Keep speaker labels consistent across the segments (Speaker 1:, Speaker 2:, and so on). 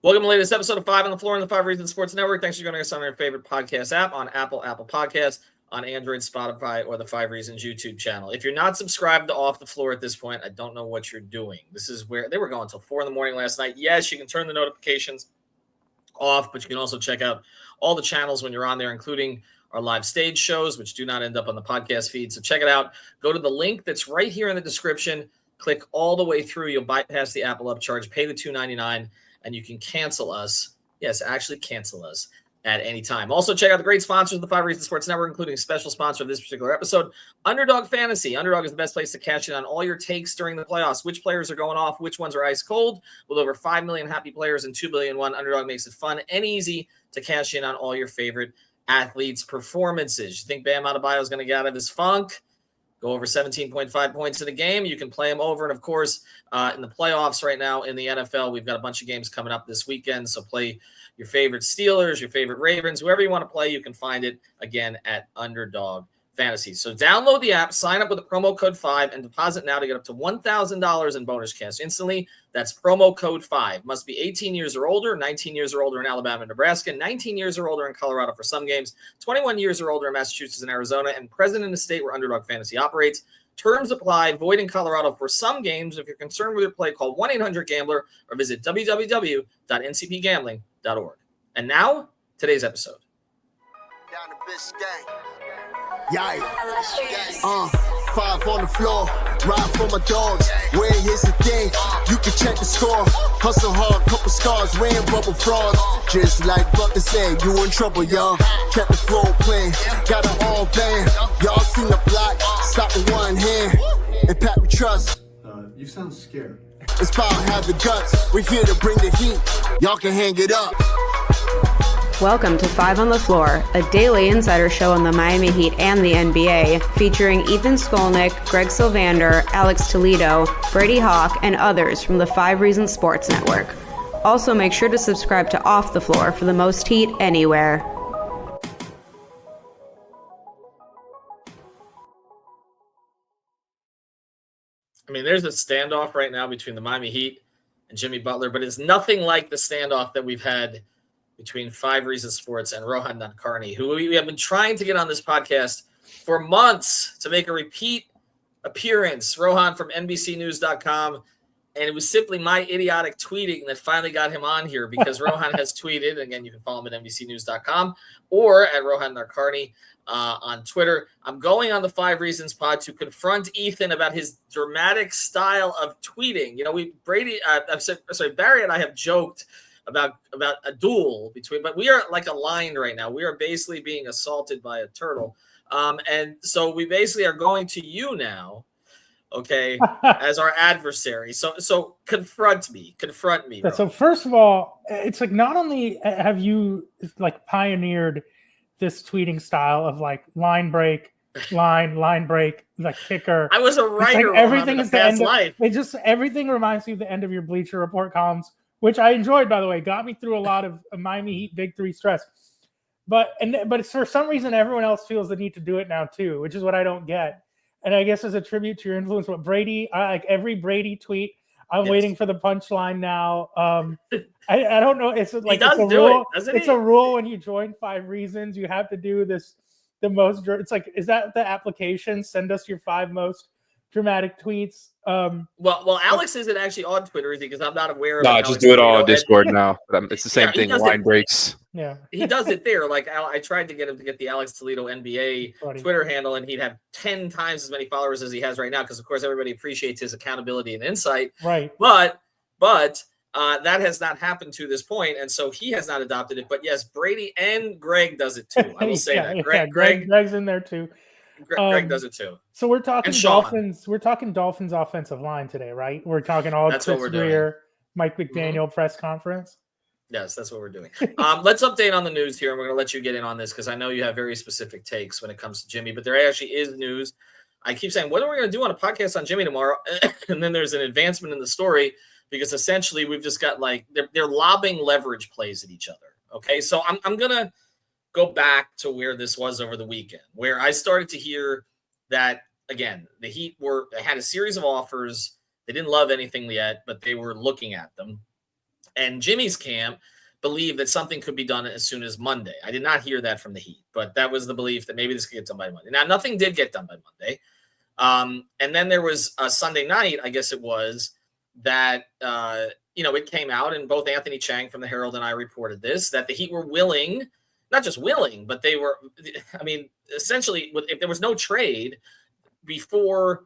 Speaker 1: Welcome to the latest episode of 5 on the Floor on the 5 Reasons Sports Network. Thanks for joining us on our favorite podcast app, on Apple Podcasts, on Android, Spotify, or the 5 Reasons YouTube channel. If you're not subscribed to Off the Floor at this point, I don't know what you're doing. This is where they were going until 4 in the morning last night. Yes, you can turn the notifications off, but you can also check out all the channels when you're on there, including our live stage shows, which do not end up on the podcast feed. So check it out. Go to the link that's right here in the description. Click all the way through. You'll bypass the Apple upcharge, pay the $2.99. And you can cancel us. Yes, actually cancel us at any time. Also, check out the great sponsors of the 5 Reasons Sports Network, including a special sponsor of this particular episode, Underdog Fantasy. Underdog is the best place to cash in on all your takes during the playoffs. Which players are going off, which ones are ice cold. With over 5 million happy players and 2 billion won, Underdog makes it fun and easy to cash in on all your favorite athletes' performances. You think Bam Adebayo is going to get out of his funk? Go over 17.5 points in a game. You can play them over. And, of course, in the playoffs right now in the NFL, we've got a bunch of games coming up this weekend. So play your favorite Steelers, your favorite Ravens, whoever you want to play. You can find it, again, at Underdog Fantasy. So download the app, sign up with the promo code 5, and deposit now to get up to $1,000 in bonus cash instantly. That's promo code 5. Must be 18 years or older, 19 years or older in Alabama and Nebraska, 19 years or older in Colorado for some games, 21 years or older in Massachusetts and Arizona, and present in the state where Underdog Fantasy operates. Terms apply, void in Colorado for some games. If you're concerned with your play, call 1-800-GAMBLER or visit www.ncpgambling.org. And now, today's episode.
Speaker 2: Down the Biscayne. Yikes. 5 on the floor, ride for my dogs. Where here's the thing, you can check the score. Hustle hard, couple scars, wearing bubble frogs. Just like Butler said, you in trouble, y'all. Kept the flow playing, got it all banned. Y'all seen the block, stop with one hand. And Pat we trust.
Speaker 3: You sound scared.
Speaker 2: It's power, have the guts. We're here to bring the heat. Y'all can hang it up.
Speaker 4: Welcome to 5 on the Floor, a daily insider show on the Miami Heat and the NBA, featuring Ethan Skolnick, Greg Sylvander, Alex Toledo, Brady Hawk, and others from the 5 Reasons Sports Network. Also, make sure to subscribe to Off the Floor for the most heat anywhere.
Speaker 1: I mean, there's a standoff right now between the Miami Heat and Jimmy Butler, but it's nothing like the standoff that we've had between 5 Reasons Sports and Rohan Nadkarni, who we have been trying to get on this podcast for months to make a repeat appearance. Rohan from NBCnews.com, and it was simply my idiotic tweeting that finally got him on here because Rohan has tweeted. Again, you can follow him at NBCnews.com or at Rohan Nadkarni on Twitter. I'm going on the 5 Reasons pod to confront Ethan about his dramatic style of tweeting. You know, Barry and I have joked about a duel between, but we are like aligned right now. We are basically being assaulted by a turtle. And so we basically are going to you now, okay, as our adversary. So confront me. Bro.
Speaker 5: So first of all, it's like, not only have you like pioneered this tweeting style of like line break, like kicker.
Speaker 1: I was a writer.
Speaker 5: Like everything is the end
Speaker 1: life.
Speaker 5: Everything reminds me of the end of your Bleacher Report columns, which I enjoyed, by the way. Got me through a lot of Miami Heat Big 3 stress. But for some reason, everyone else feels the need to do it now too, which is what I don't get. And I guess as a tribute to your influence, what Brady, like every Brady tweet, I'm waiting for the punchline now. I don't know. It's like it's a rule. It's a rule when you join 5 Reasons, you have to do this. It's like, is that the application? Send us your 5 most dramatic tweets.
Speaker 1: Well, Alex isn't actually on Twitter, is he? Because I'm not aware of
Speaker 6: it. No, just do it all on Discord
Speaker 1: and,
Speaker 6: now. It's the same thing. Line breaks.
Speaker 5: Yeah,
Speaker 1: he does it there. Like I tried to get him to get the Alex Toledo NBA Twitter handle, and he'd have 10 times as many followers as he has right now. Because of course everybody appreciates his accountability and insight.
Speaker 5: Right.
Speaker 1: But that has not happened to this point, and so he has not adopted it. But yes, Brady and Greg does it too. I will say that.
Speaker 5: Greg's in there too.
Speaker 1: Greg does it too.
Speaker 5: So we're talking Dolphins. We're talking Dolphins offensive line today, right? We're talking all Chris Greer, Mike McDaniel press conference.
Speaker 1: Yes, that's what we're doing. Let's update on the news here, and we're going to let you get in on this because I know you have very specific takes when it comes to Jimmy. But there actually is news. I keep saying, what are we going to do on a podcast on Jimmy tomorrow? And then there's an advancement in the story because essentially we've just got like they're lobbing leverage plays at each other. Okay, so I'm going to go back to where this was over the weekend, where I started to hear that, again, the Heat they had a series of offers. They didn't love anything yet, but they were looking at them. and Jimmy's camp believe that something could be done as soon as Monday. I did not hear that from the Heat, but that was the belief that maybe this could get done by Monday. Now, nothing did get done by Monday. And then there was a Sunday night, I guess it was, that, it came out, and both Anthony Chang from the Herald and I reported this, that the Heat were willing, not just willing, but they were, essentially, if there was no trade before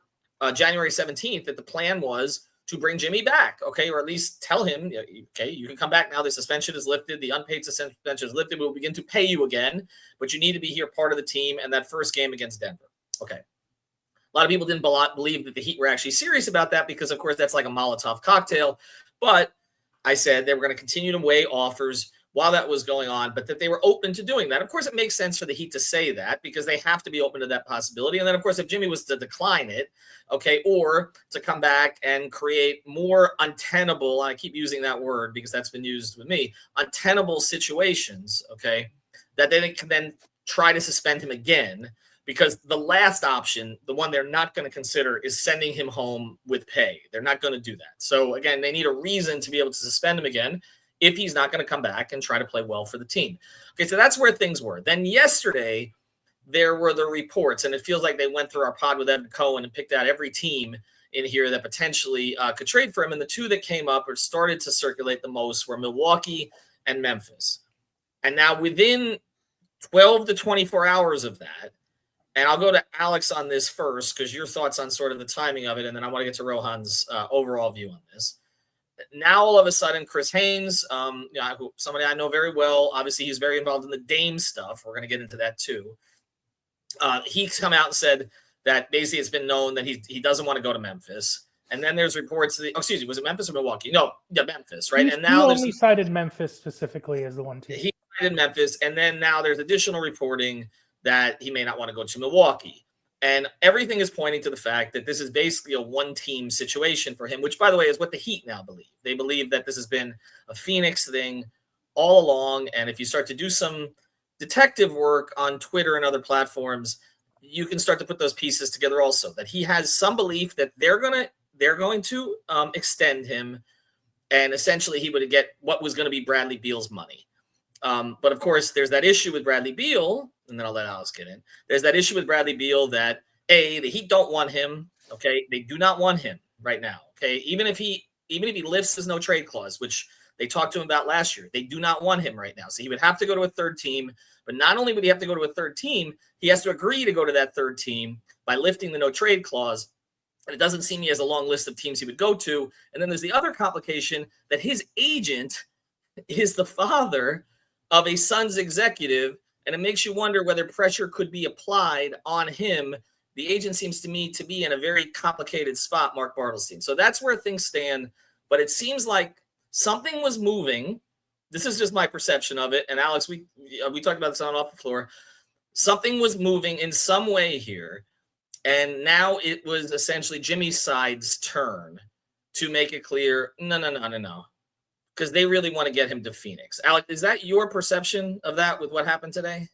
Speaker 1: January 17th, that the plan was to bring Jimmy back, okay, or at least tell him, okay, you can come back now. The suspension is lifted. The unpaid suspension is lifted. We'll begin to pay you again, but you need to be here, part of the team, and that first game against Denver. Okay. A lot of people didn't believe that the Heat were actually serious about that because, of course, that's like a Molotov cocktail. But I said they were going to continue to weigh offers while that was going on, but that they were open to doing that. Of course, it makes sense for the Heat to say that because they have to be open to that possibility. And then, of course, if Jimmy was to decline it, okay, or to come back and create more untenable, I keep using that word because that's been used with me, untenable situations, okay, that they can then try to suspend him again. Because the last option, the one they're not going to consider, is sending him home with pay. They're not going to do that. So, again, they need a reason to be able to suspend him again if he's not going to come back and try to play well for the team. Okay, so that's where things were. Then yesterday, there were the reports, and it feels like they went through our pod with Evan Cohen and picked out every team in here that potentially could trade for him. And the two that came up or started to circulate the most were Milwaukee and Memphis. And now within 12 to 24 hours of that, and I'll go to Alex on this first because your thoughts on sort of the timing of it, and then I want to get to Rohan's overall view on this. Now, all of a sudden, Chris Haynes, somebody I know very well, obviously he's very involved in the Dame stuff. We're going to get into that too. He's come out and said that basically it's been known that he doesn't want to go to Memphis. And then there's reports was it Memphis or Milwaukee? No, yeah, Memphis, right?
Speaker 5: And now he only cited Memphis specifically as the one team.
Speaker 1: He cited Memphis, and then now there's additional reporting that he may not want to go to Milwaukee. And everything is pointing to the fact that this is basically a one-team situation for him, which, by the way, is what the Heat now believe. They believe that this has been a Phoenix thing all along, and if you start to do some detective work on Twitter and other platforms, you can start to put those pieces together also, that he has some belief that they're going to extend him, and essentially he would get what was going to be Bradley Beal's money. But, of course, there's that issue with Bradley Beal, and then I'll let Alex get in. There's that issue with Bradley Beal that, the Heat don't want him, okay? They do not want him right now, okay? Even if he lifts his no-trade clause, which they talked to him about last year, they do not want him right now. So he would have to go to a third team. But not only would he have to go to a third team, he has to agree to go to that third team by lifting the no-trade clause. And it doesn't seem he has a long list of teams he would go to. And then there's the other complication that his agent is the father of a Suns executive, and it makes you wonder whether pressure could be applied on him. The agent seems to me to be in a very complicated spot, Mark Bartelstein. So that's where things stand, but it seems like something was moving. This is just my perception of it, and Alex, we talked about this on off the floor. Something was moving in some way here, and now it was essentially Jimmy's side's turn to make it clear, no. Because they really want to get him to Phoenix. Alex, is that your perception of that with what happened today?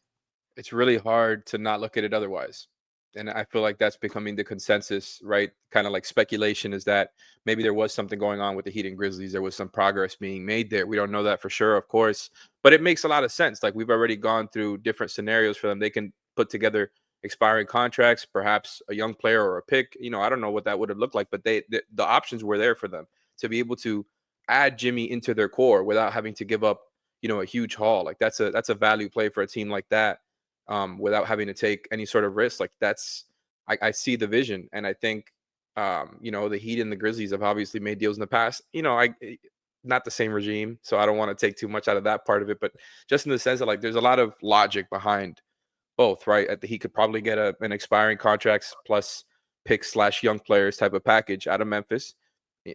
Speaker 6: It's really hard to not look at it otherwise. And I feel like that's becoming the consensus, right? Kind of like speculation is that maybe there was something going on with the Heat and Grizzlies. There was some progress being made there. We don't know that for sure, of course. But it makes a lot of sense. Like, we've already gone through different scenarios for them. They can put together expiring contracts, perhaps a young player or a pick. I don't know what that would have looked like, but the options were there for them to be able to add Jimmy into their core without having to give up, a huge haul. Like, that's a value play for a team like that, without having to take any sort of risk. Like, I see the vision. And I think, the Heat and the Grizzlies have obviously made deals in the past, not the same regime. So I don't want to take too much out of that part of it, but just in the sense that, like, there's a lot of logic behind both, right? The Heat could probably get an expiring contracts plus picks / young players type of package out of Memphis.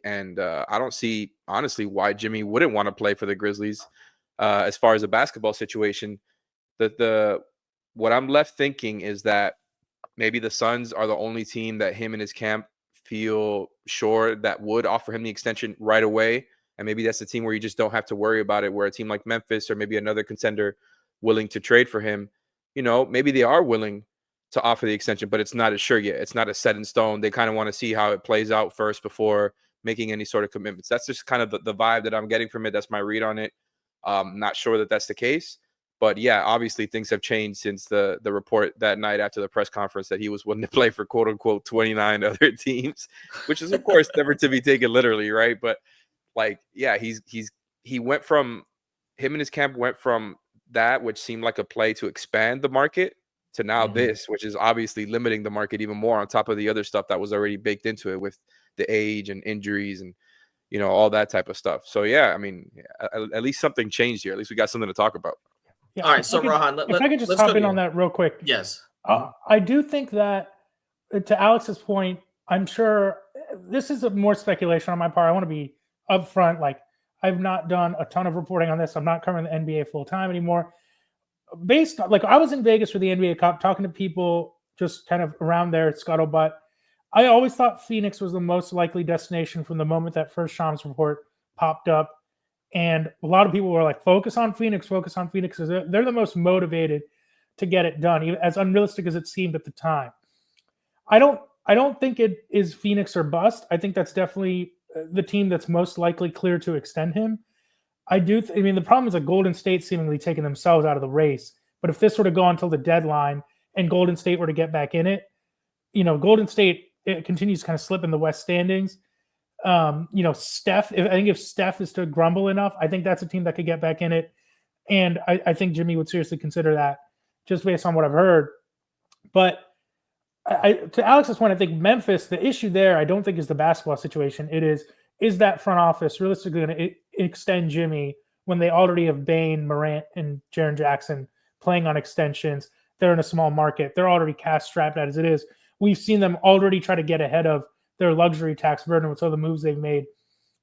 Speaker 6: And I don't see, honestly, why Jimmy wouldn't want to play for the Grizzlies. As far as a basketball situation, what I'm left thinking is that maybe the Suns are the only team that him and his camp feel sure that would offer him the extension right away. And maybe that's the team where you just don't have to worry about it, where a team like Memphis or maybe another contender willing to trade for him, maybe they are willing to offer the extension, but it's not as sure yet. It's not a set in stone. They kind of want to see how it plays out first before making any sort of commitments. That's just kind of the vibe that I'm getting from it. That's my read on it. Not sure that that's the case. But yeah, obviously things have changed since the report that night after the press conference that he was willing to play for quote unquote 29 other teams, which is of course never to be taken literally, right? But like, yeah, he went from him and his camp went from that, which seemed like a play to expand the market, to now this, which is obviously limiting the market even more on top of the other stuff that was already baked into it with the age and injuries and all that type of stuff. So yeah, I mean, at least something changed here. At least we got something to talk about.
Speaker 1: Yeah, all right, so Rohan,
Speaker 5: if I could just hop in on that real quick.
Speaker 1: Yes.
Speaker 5: I do think that, to Alex's point, I'm sure this is more speculation on my part. I want to be upfront. Like, I've not done a ton of reporting on this. I'm not covering the NBA full time anymore. Based on, like, I was in Vegas for the NBA Cup, talking to people just kind of around there at Scuttlebutt. I always thought Phoenix was the most likely destination from the moment that first Shams report popped up. And a lot of people were like, focus on Phoenix, because they're the most motivated to get it done, even as unrealistic as it seemed at the time. I don't think it is Phoenix or bust. I think that's definitely the team that's most likely clear to extend him. I mean, the problem is that Golden State seemingly taking themselves out of the race. But if this were to go until the deadline and Golden State were to get back in it, Golden State, it continues to kind of slip in the West standings. Steph, if Steph is to grumble enough, I think that's a team that could get back in it. And I think Jimmy would seriously consider that just based on what I've heard. But to Alex's point, I think Memphis, the issue there, I don't think is the basketball situation. It is that front office realistically going to extend Jimmy when they already have Bane, Morant, and Jaren Jackson playing on extensions? They're in a small market. They're already cash strapped as it is. We've seen them already try to get ahead of their luxury tax burden with some of the moves they've made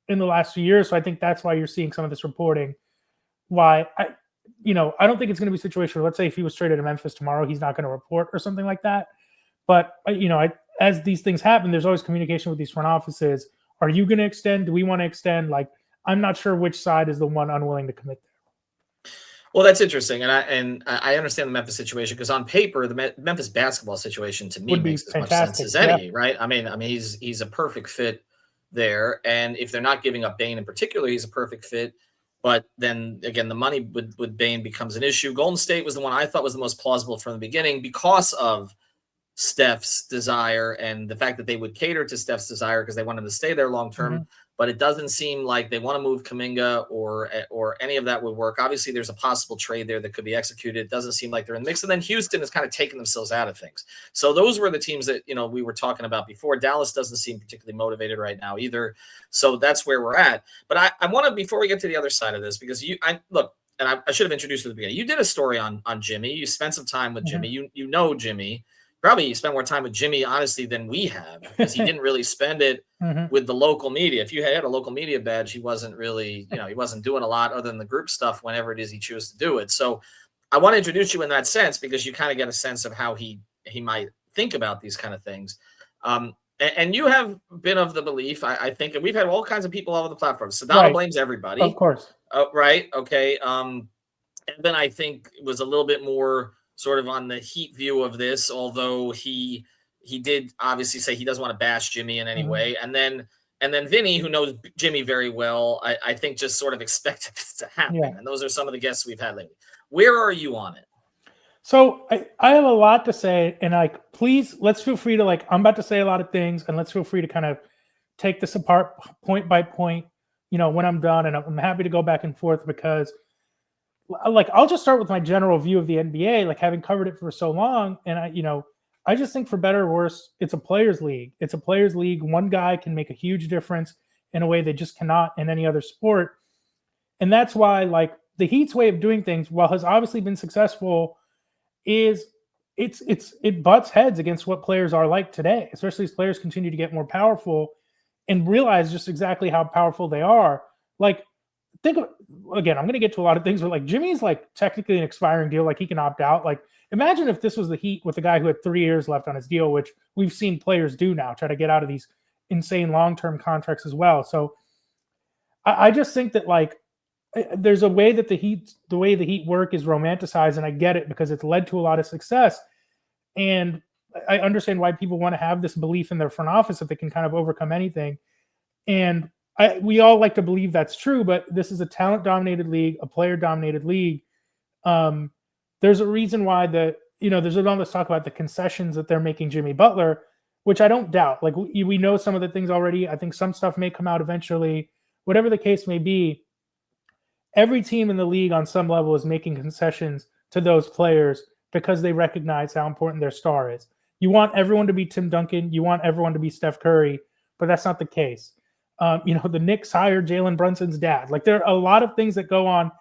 Speaker 5: in the last few years. So I think that's why you're seeing some of this reporting. Why I don't think it's going to be a situation where, let's say if he was traded to Memphis tomorrow, he's not going to report or something like that. But as these things happen, there's always communication with these front offices. Are you going to extend? Do we want to extend? Like, I'm not sure which side is the one unwilling to commit there.
Speaker 1: Well, that's interesting, and I understand the Memphis situation because on paper, the Memphis basketball situation to me makes as much sense as any, right? I mean, he's a perfect fit there, and if they're not giving up Bane in particular, he's a perfect fit. But then again, the money with Bane becomes an issue. Golden State was the one I thought was the most plausible from the beginning because of Steph's desire and the fact that they would cater to Steph's desire because they wanted to stay there long term. Mm-hmm. But it doesn't seem like they want to move Kuminga or any of that would work. Obviously, there's a possible trade there that could be executed. It doesn't seem like they're in the mix. And then Houston has kind of taken themselves out of things. So those were the teams that, we were talking about before. Dallas doesn't seem particularly motivated right now either. So that's where we're at. But I want to, before we get to the other side of this, because I should have introduced you at the beginning. You did a story on Jimmy. You spent some time with Jimmy. You know Jimmy. Probably you spent more time with Jimmy, honestly, than we have, because he didn't really spend it with the local media. If you had a local media badge, he wasn't really, he wasn't doing a lot other than the group stuff whenever it is he chose to do it. So I want to introduce you in that sense because you kind of get a sense of how he might think about these kind of things. And you have been of the belief, I think, and we've had all kinds of people all over the platform. Sedano blames everybody.
Speaker 5: Of course.
Speaker 1: Right. Okay. And then I think it was a little bit more sort of on the Heat view of this, although he did obviously say he doesn't want to bash Jimmy in any way. And then Vinny, who knows Jimmy very well, I think just sort of expected this to happen. Yeah. And those are some of the guests we've had lately. Where are you on it?
Speaker 5: So I have a lot to say, and please, let's feel free to I'm about to say a lot of things, and let's feel free to kind of take this apart point by point, when I'm done, and I'm happy to go back and forth because I'll just start with my general view of the NBA, having covered it for so long. And I just think for better or worse, it's a players league. It's a players league. One guy can make a huge difference in a way they just cannot in any other sport. And that's why the Heat's way of doing things, while has obviously been successful, is it butts heads against what players are like today, especially as players continue to get more powerful and realize just exactly how powerful they are. Think of, again, I'm going to get to a lot of things, but Jimmy's technically an expiring deal. He can opt out. Imagine if this was the Heat with a guy who had 3 years left on his deal, which we've seen players do now, try to get out of these insane long-term contracts as well. So I just think that there's a way that the way the Heat work is romanticized, and I get it because it's led to a lot of success. And I understand why people want to have this belief in their front office that they can kind of overcome anything. And we all like to believe that's true, but this is a talent-dominated league, a player-dominated league. There's a reason why there's all this talk about the concessions that they're making Jimmy Butler, which I don't doubt. Like we know some of the things already. I think some stuff may come out eventually. Whatever the case may be, every team in the league on some level is making concessions to those players because they recognize how important their star is. You want everyone to be Tim Duncan. You want everyone to be Steph Curry, but that's not the case. The Knicks hired Jalen Brunson's dad. Like there are a lot of things that go on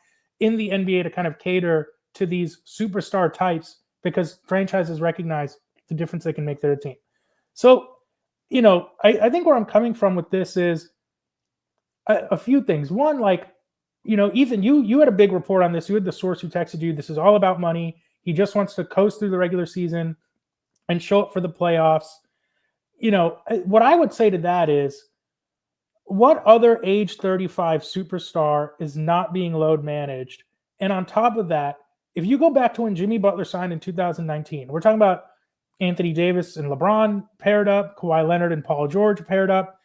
Speaker 5: in the NBA to kind of cater to these superstar types because franchises recognize the difference they can make to their team. So, I think where I'm coming from with this is a few things. One, like, Ethan, you had a big report on this. You had the source who texted you, this is all about money. He just wants to coast through the regular season and show up for the playoffs. What I would say to that is, what other age 35 superstar is not being load managed? And on top of that, if you go back to when Jimmy Butler signed in 2019, we're talking about Anthony Davis and LeBron paired up, Kawhi Leonard and Paul George paired up.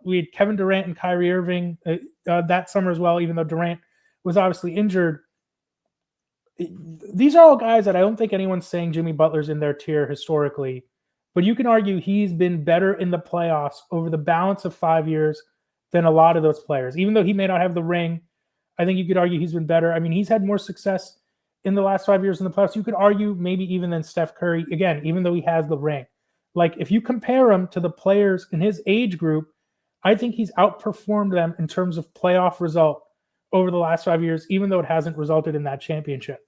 Speaker 5: We had Kevin Durant and Kyrie Irving that summer as well, even though Durant was obviously injured. These are all guys that I don't think anyone's saying Jimmy Butler's in their tier historically, but you can argue he's been better in the playoffs over the balance of 5 years than a lot of those players. Even though he may not have the ring, I think you could argue he's been better. I mean, he's had more success in the last 5 years in the playoffs. You could argue maybe even than Steph Curry, again, even though he has the ring. Like, if you compare him to the players in his age group, I think he's outperformed them in terms of playoff result over the last 5 years, even though it hasn't resulted in that championship.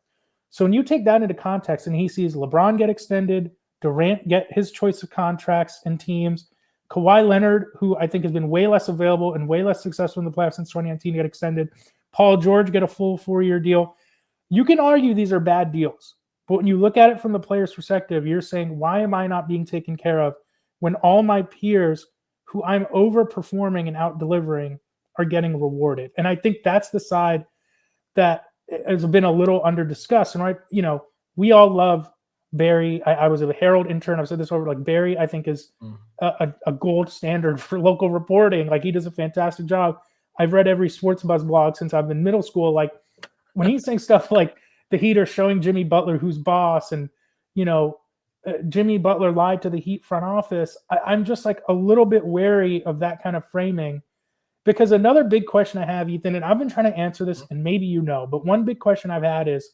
Speaker 5: So when you take that into context and he sees LeBron get extended, Durant get his choice of contracts and teams, Kawhi Leonard, who I think has been way less available and way less successful in the playoffs since 2019, get extended, Paul George get a full 4-year deal. You can argue these are bad deals, but when you look at it from the player's perspective, you're saying, why am I not being taken care of when all my peers who I'm overperforming and out-delivering are getting rewarded? And I think that's the side that has been a little under-discussed. And, we all love Barry. I was a Herald intern. I've said this over. Like, Barry, I think, is a gold standard for local reporting. Like, he does a fantastic job. I've read every Sports Buzz blog since I've been in middle school. Like, when he's saying stuff like the Heat are showing Jimmy Butler who's boss and, Jimmy Butler lied to the Heat front office, I'm just like a little bit wary of that kind of framing. Because another big question I have, Ethan, and I've been trying to answer this, and maybe but one big question I've had is,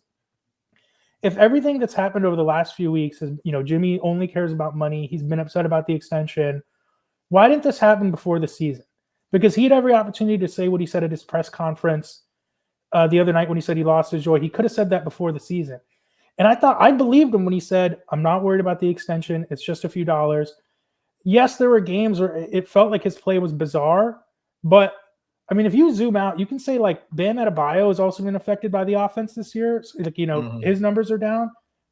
Speaker 5: if everything that's happened over the last few weeks is, Jimmy only cares about money, he's been upset about the extension, why didn't this happen before the season? Because he had every opportunity to say what he said at his press conference the other night when he said he lost his joy. He could have said that before the season. And I believed him when he said, I'm not worried about the extension. It's just a few dollars. Yes, there were games where it felt like his play was bizarre. But, I mean, if you zoom out, you can say, like, Bam Adebayo has also been affected by the offense this year. So, like, his numbers are down.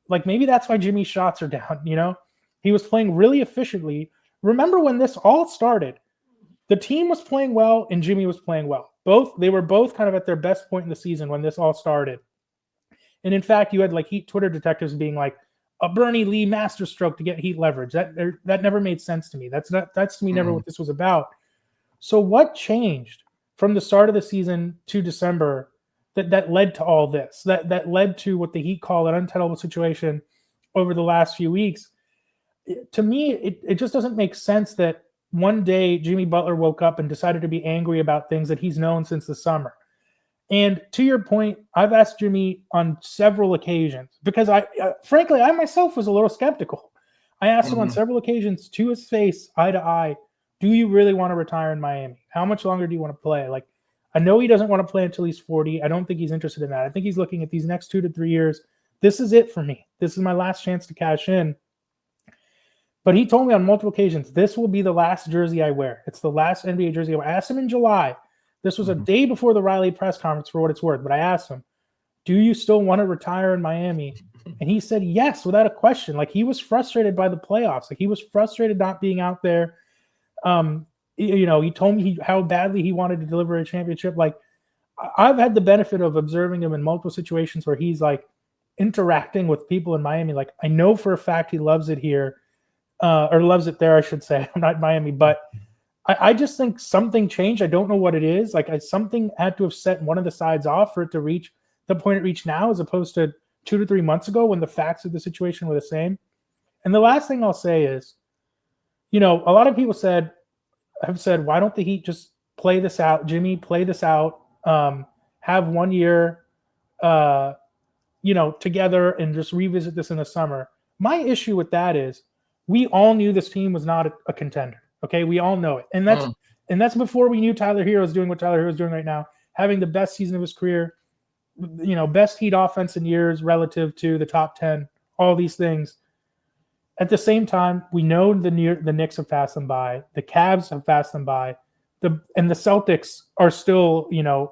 Speaker 5: Like, maybe that's why Jimmy's shots are down, He was playing really efficiently. Remember when this all started? The team was playing well and Jimmy was playing well. They were both kind of at their best point in the season when this all started. And in fact, you had like Heat Twitter detectives being like, a Bernie Lee masterstroke to get Heat leverage. That never made sense to me. That's to me never what this was about. So what changed from the start of the season to December that led to all this? That led to what the Heat call an untenable situation over the last few weeks. To me, it just doesn't make sense that one day Jimmy Butler woke up and decided to be angry about things that he's known since the summer. And to your point, I've asked Jimmy on several occasions because frankly, I myself was a little skeptical. I asked him on several occasions to his face, eye to eye, do you really want to retire in Miami? How much longer do you want to play? Like, I know he doesn't want to play until he's 40. I don't think he's interested in that. I think he's looking at these next 2 to 3 years. This is it for me. This is my last chance to cash in. But he told me on multiple occasions, this will be the last jersey I wear. It's the last NBA jersey I wear. I asked him in July. This was a day before the Riley press conference for what it's worth. But I asked him, do you still want to retire in Miami? And he said yes, without a question. Like, he was frustrated by the playoffs. Like, he was frustrated not being out there. He told me how badly he wanted to deliver a championship. Like, I've had the benefit of observing him in multiple situations where he's like interacting with people in Miami. Like, I know for a fact he loves it here, or loves it there, I should say. I'm not in Miami, but I just think something changed. I don't know what it is. Like something had to have set one of the sides off for it to reach the point it reached now, as opposed to 2 to 3 months ago when the facts of the situation were the same. And the last thing I'll say is, a lot of people have said, why don't the Heat just play this out? Jimmy, play this out. Have 1 year, together and just revisit this in the summer. My issue with that is we all knew this team was not a contender. Okay, we all know it, and that's before we knew Tyler Hero was doing what Tyler Hero is doing right now, having the best season of his career, best Heat offense in years relative to the top 10, all these things. At the same time, we know the Knicks have passed them by, the Cavs have passed them by, and the Celtics are still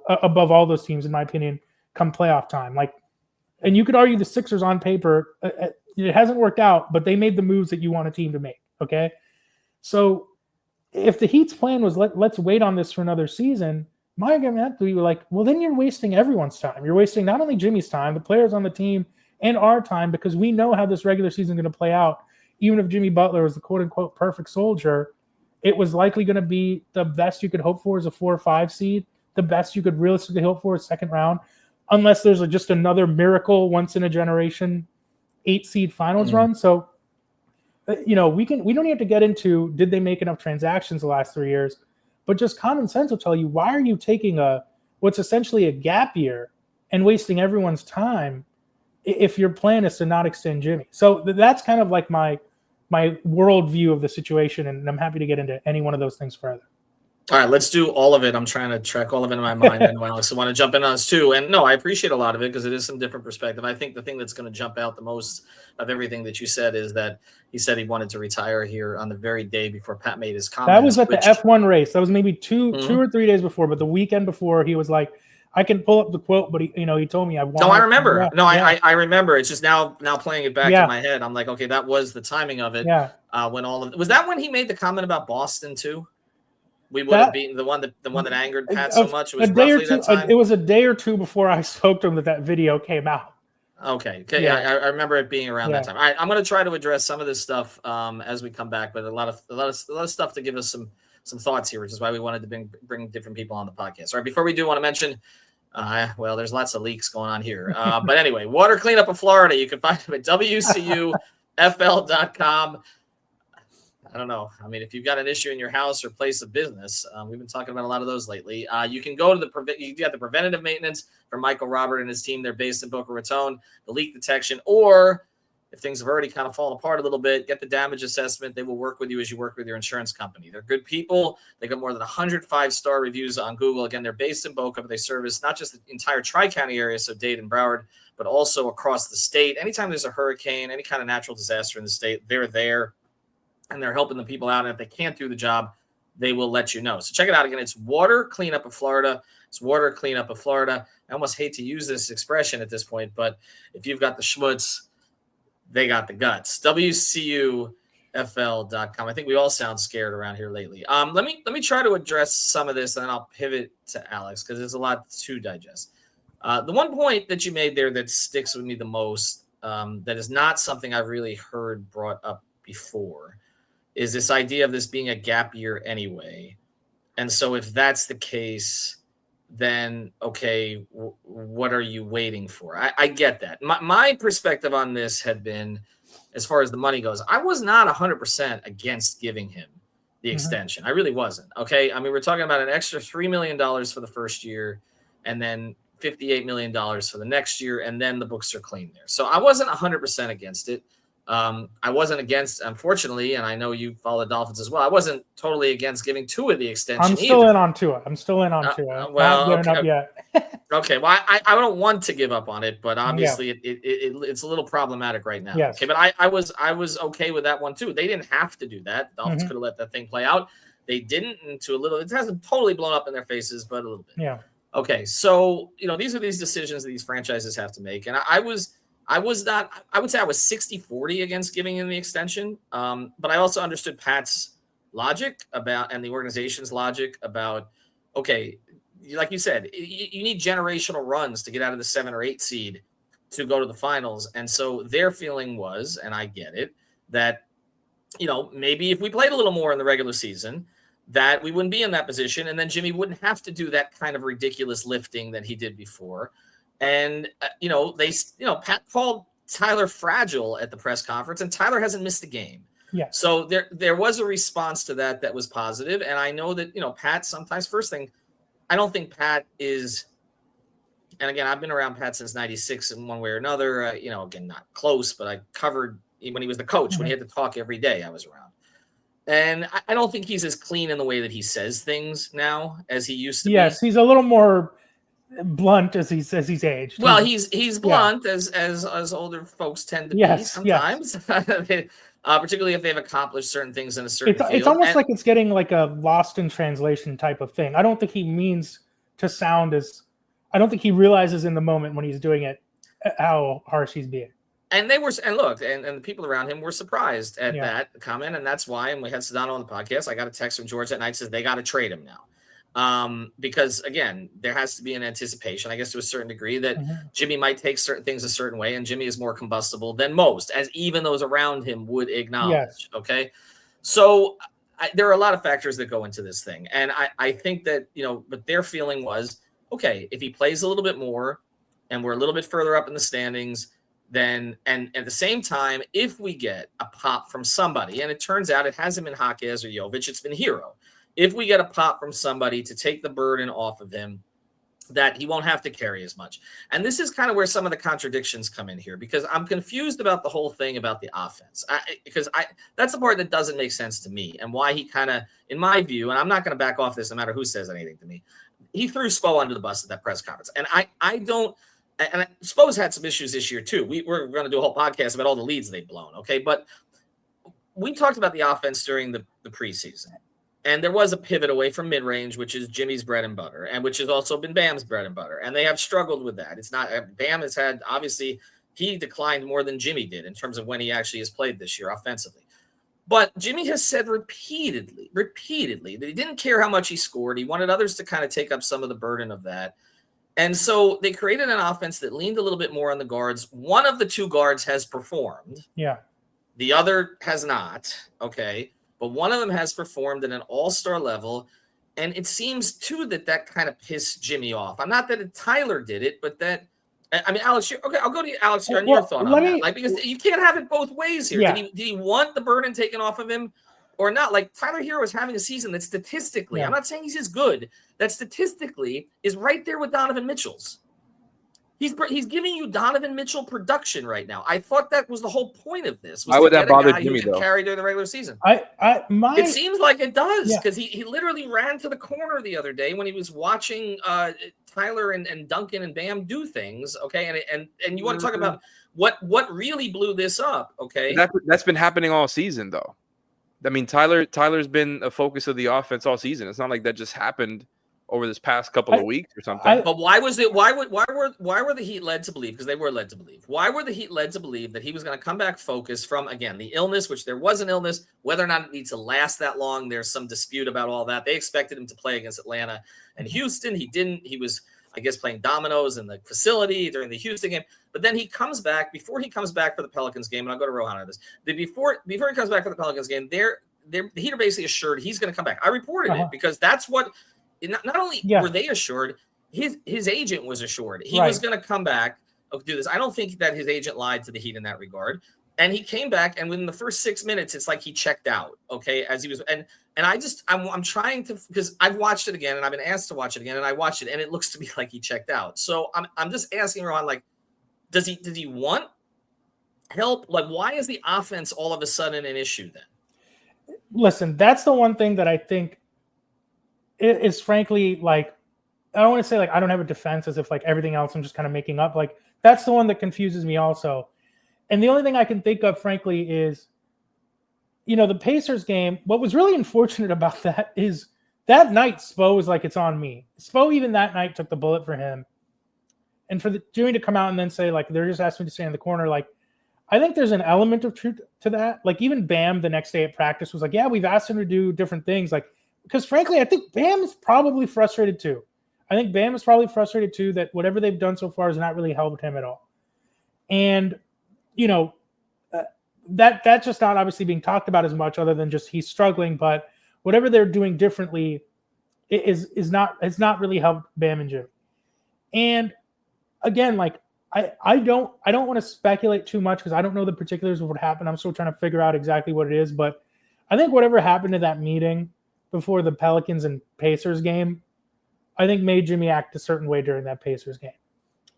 Speaker 5: above all those teams in my opinion come playoff time. And you could argue the Sixers on paper, it hasn't worked out, but they made the moves that you want a team to make. Okay, so if the Heat's plan was let's wait on this for another season, my argument would be well, then you're wasting everyone's time. You're wasting not only Jimmy's time, the players on the team, and our time, because we know how this regular season is going to play out. Even if Jimmy Butler was the quote-unquote perfect soldier, it was likely going to be the best you could hope for is a 4 or 5 seed. The best you could realistically hope for is second round, unless there's just another miracle once-in-a-generation 8 seed finals run. So, we don't have to get into did they make enough transactions the last 3 years, but just common sense will tell you, why are you taking what's essentially a gap year and wasting everyone's time if your plan is to not extend Jimmy? So that's kind of like my worldview of the situation, and I'm happy to get into any one of those things further.
Speaker 1: All right, let's do all of it. I'm trying to track all of it in my mind, and Alex, I want to jump in on this too. And no, I appreciate a lot of it because it is some different perspective. I think the thing that's going to jump out the most of everything that you said is that he said he wanted to retire here on the very day before Pat made his comment.
Speaker 5: That was at the F1 race. That was maybe two or 3 days before, but the weekend before, he was like, I can pull up the quote, but he told me I want.
Speaker 1: No, I remember. I remember. It's just now playing it back in my head. I'm like, okay, that was the timing of it.
Speaker 5: Yeah.
Speaker 1: Was that when he made the comment about Boston too? We would have beaten the one that angered Pat so much. It was roughly that time.
Speaker 5: It was a day or two before I spoke to him that video came out.
Speaker 1: Okay. Yeah. I remember it being around that time. All right, I'm going to try to address some of this stuff as we come back, but a lot of stuff to give us some thoughts here, which is why we wanted to bring different people on the podcast. All right, before we do, want to mention, there's lots of leaks going on here. But anyway, water cleanup of Florida. You can find them at WCUFL.com. I don't know. I mean, if you've got an issue in your house or place of business, we've been talking about a lot of those lately. You can go to the preventative maintenance for Michael Robert and his team. They're based in Boca Raton. The leak detection, or if things have already kind of fallen apart a little bit, get the damage assessment. They will work with you as you work with your insurance company. They're good people. They got more than 100 5-star reviews on Google. Again, they're based in Boca, but they service not just the entire Tri-County area, so Dade and Broward, but also across the state. Anytime there's a hurricane, any kind of natural disaster in the state, they're there. And they're helping the people out. And if they can't do the job, they will let you know. So check it out again. It's Water Cleanup of Florida. It's Water Cleanup of Florida. I almost hate to use this expression at this point, but if you've got the schmutz, they got the guts. WCUFL.com. I think we all sound scared around here lately. Let me try to address some of this, and then I'll pivot to Alex because there's a lot to digest. The one point that you made there that sticks with me the most, that is not something I've really heard brought up before, is this idea of this being a gap year anyway. And so if that's the case, then, okay, what are you waiting for? I get that. My perspective on this had been, as far as the money goes, I was not 100% against giving him the extension. I really wasn't. Okay. I mean, we're talking about an extra $3 million for the first year and then $58 million for the next year. And then the books are clean there. So I wasn't 100% against it. I wasn't against, unfortunately, and I know you follow the Dolphins as well, I wasn't totally against giving Tua the extension.
Speaker 5: I'm still in on Tua.
Speaker 1: Well,
Speaker 5: not giving up yet.
Speaker 1: Okay, well, I don't want to give up on it, but obviously it's a little problematic right now.
Speaker 5: Yes.
Speaker 1: Okay, but I was okay with that one too. They didn't have to do that. The Dolphins could have let that thing play out. They didn't, and it hasn't totally blown up in their faces, but a little bit.
Speaker 5: Yeah.
Speaker 1: Okay, so these are these decisions that these franchises have to make, and I would say I was 60-40 against giving him the extension. But I also understood Pat's logic and the organization's logic about, okay, like you said, you need generational runs to get out of the 7 or 8 seed to go to the finals. And so their feeling was, and I get it, that, maybe if we played a little more in the regular season, that we wouldn't be in that position. And then Jimmy wouldn't have to do that kind of ridiculous lifting that he did before. And, Pat called Tyler fragile at the press conference, and Tyler hasn't missed a game.
Speaker 5: Yeah.
Speaker 1: So there was a response to that was positive. And I know that, Pat sometimes, first thing, I don't think Pat is, and again, I've been around Pat since 96 in one way or another, again, not close, but I covered when he was the coach, when he had to talk every day, I was around. And I don't think he's as clean in the way that he says things now as he used to be.
Speaker 5: Yes, he's a little more blunt as he's aged.
Speaker 1: Well, he's blunt as older folks tend to be sometimes, particularly if they've accomplished certain things in a certain field.
Speaker 5: It's almost like it's getting like a lost in translation type of thing. I don't think he means to sound as. I don't think he realizes in the moment when he's doing it how harsh he's being. And
Speaker 1: they were, and the people around him were surprised at that comment, and that's why. And we had Sedano on the podcast. I got a text from George that night says they got to trade him now, because again, there has to be an anticipation, I guess, to a certain degree that Jimmy might take certain things a certain way, and Jimmy is more combustible than most, as even those around him would acknowledge.
Speaker 5: Yes.
Speaker 1: Okay, so there are a lot of factors that go into this thing, and I think that but their feeling was, okay, if he plays a little bit more, and we're a little bit further up in the standings. Then, and at the same time, if we get a pop from somebody, and it turns out it hasn't been Jaquez or Jovic, it's been Hero. If we get a pop from somebody to take the burden off of him, that he won't have to carry as much. And this is kind of where some of the contradictions come in here, because I'm confused about the whole thing about the offense. That's the part that doesn't make sense to me, and why he kind of, in my view, and I'm not going to back off this no matter who says anything to me, he threw Spo under the bus at that press conference. And I don't. And Spo's had some issues this year, too. We're going to do a whole podcast about all the leads they've blown, okay? But we talked about the offense during the preseason. And there was a pivot away from mid-range, which is Jimmy's bread and butter, and which has also been Bam's bread and butter. And they have struggled with that. It's not – Bam has had – obviously, he declined more than Jimmy did in terms of when he actually has played this year offensively. But Jimmy has said repeatedly that he didn't care how much he scored. He wanted others to kind of take up some of the burden of that. And so they created an offense that leaned a little bit more on the guards. One of the two guards has performed.
Speaker 5: Yeah.
Speaker 1: The other has not. Okay. But one of them has performed at an all-star level. And it seems, too, that kind of pissed Jimmy off. I'm not that Tyler did it, but that – I mean, Alex, okay, I'll go to you, Alex, here on your thought on that. Like, because you can't have it both ways here.
Speaker 5: Yeah.
Speaker 1: Did he want the burden taken off of him or not? Like, Tyler Hero is having a season that statistically – I'm not saying he's as good – that statistically is right there with Donovan Mitchell's. He's giving you Donovan Mitchell production right now. I thought that was the whole point of this.
Speaker 6: Why would that bother Jimmy, though?
Speaker 1: Carry during the regular season.
Speaker 5: It
Speaker 1: seems like it does, because he literally ran to the corner the other day when he was watching Tyler and Duncan and Bam do things. Okay, and you want to talk about what really blew this up? Okay,
Speaker 6: that's been happening all season, though. I mean, Tyler's been a focus of the offense all season. It's not like that just happened over this past couple of weeks or something.
Speaker 1: But why was it? Why were the Heat led to believe? Because they were led to believe. Why were the Heat led to believe that he was going to come back focused from, again, the illness, which there was an illness, whether or not it needs to last that long? There's some dispute about all that. They expected him to play against Atlanta and Houston. He didn't. He was, I guess, playing dominoes in the facility during the Houston game. But then he comes back before he comes back for the Pelicans game. And I'll go to Rohan on this. Before he comes back for the Pelicans game, the Heat are basically assured he's going to come back. I reported it because that's what. Not only were they assured, his agent was assured he was going to come back to do this. I don't think that his agent lied to the Heat in that regard. And he came back, and within the first 6 minutes, it's like he checked out. Okay, as he was, and I'm trying to, because I've watched it again, and I've been asked to watch it again, and I watched it, and it looks to me like he checked out. So I'm just asking Rohan, like, does he want help? Like, why is the offense all of a sudden an issue then?
Speaker 5: Listen, that's the one thing that I think is frankly, like, I don't want to say like I don't have a defense as if like everything else I'm just kind of making up. Like, that's the one that confuses me also. And the only thing I can think of, frankly, is, the Pacers game. What was really unfortunate about that is that night Spo was like, it's on me. Spo even that night took the bullet for him. And for Jimmy to come out and then say, like, they're just asking me to stay in the corner, like, I think there's an element of truth to that. Like, even Bam the next day at practice was like, yeah, we've asked him to do different things. Like, because frankly, I think Bam is probably frustrated too. That whatever they've done so far has not really helped him at all. And, that's just not obviously being talked about as much, other than just he's struggling. But whatever they're doing differently it's not really helped Bam and Jimmy. And again, like I don't want to speculate too much because I don't know the particulars of what happened. I'm still trying to figure out exactly what it is, but I think whatever happened to that meeting before the Pelicans and Pacers game, I think made Jimmy act a certain way during that Pacers game.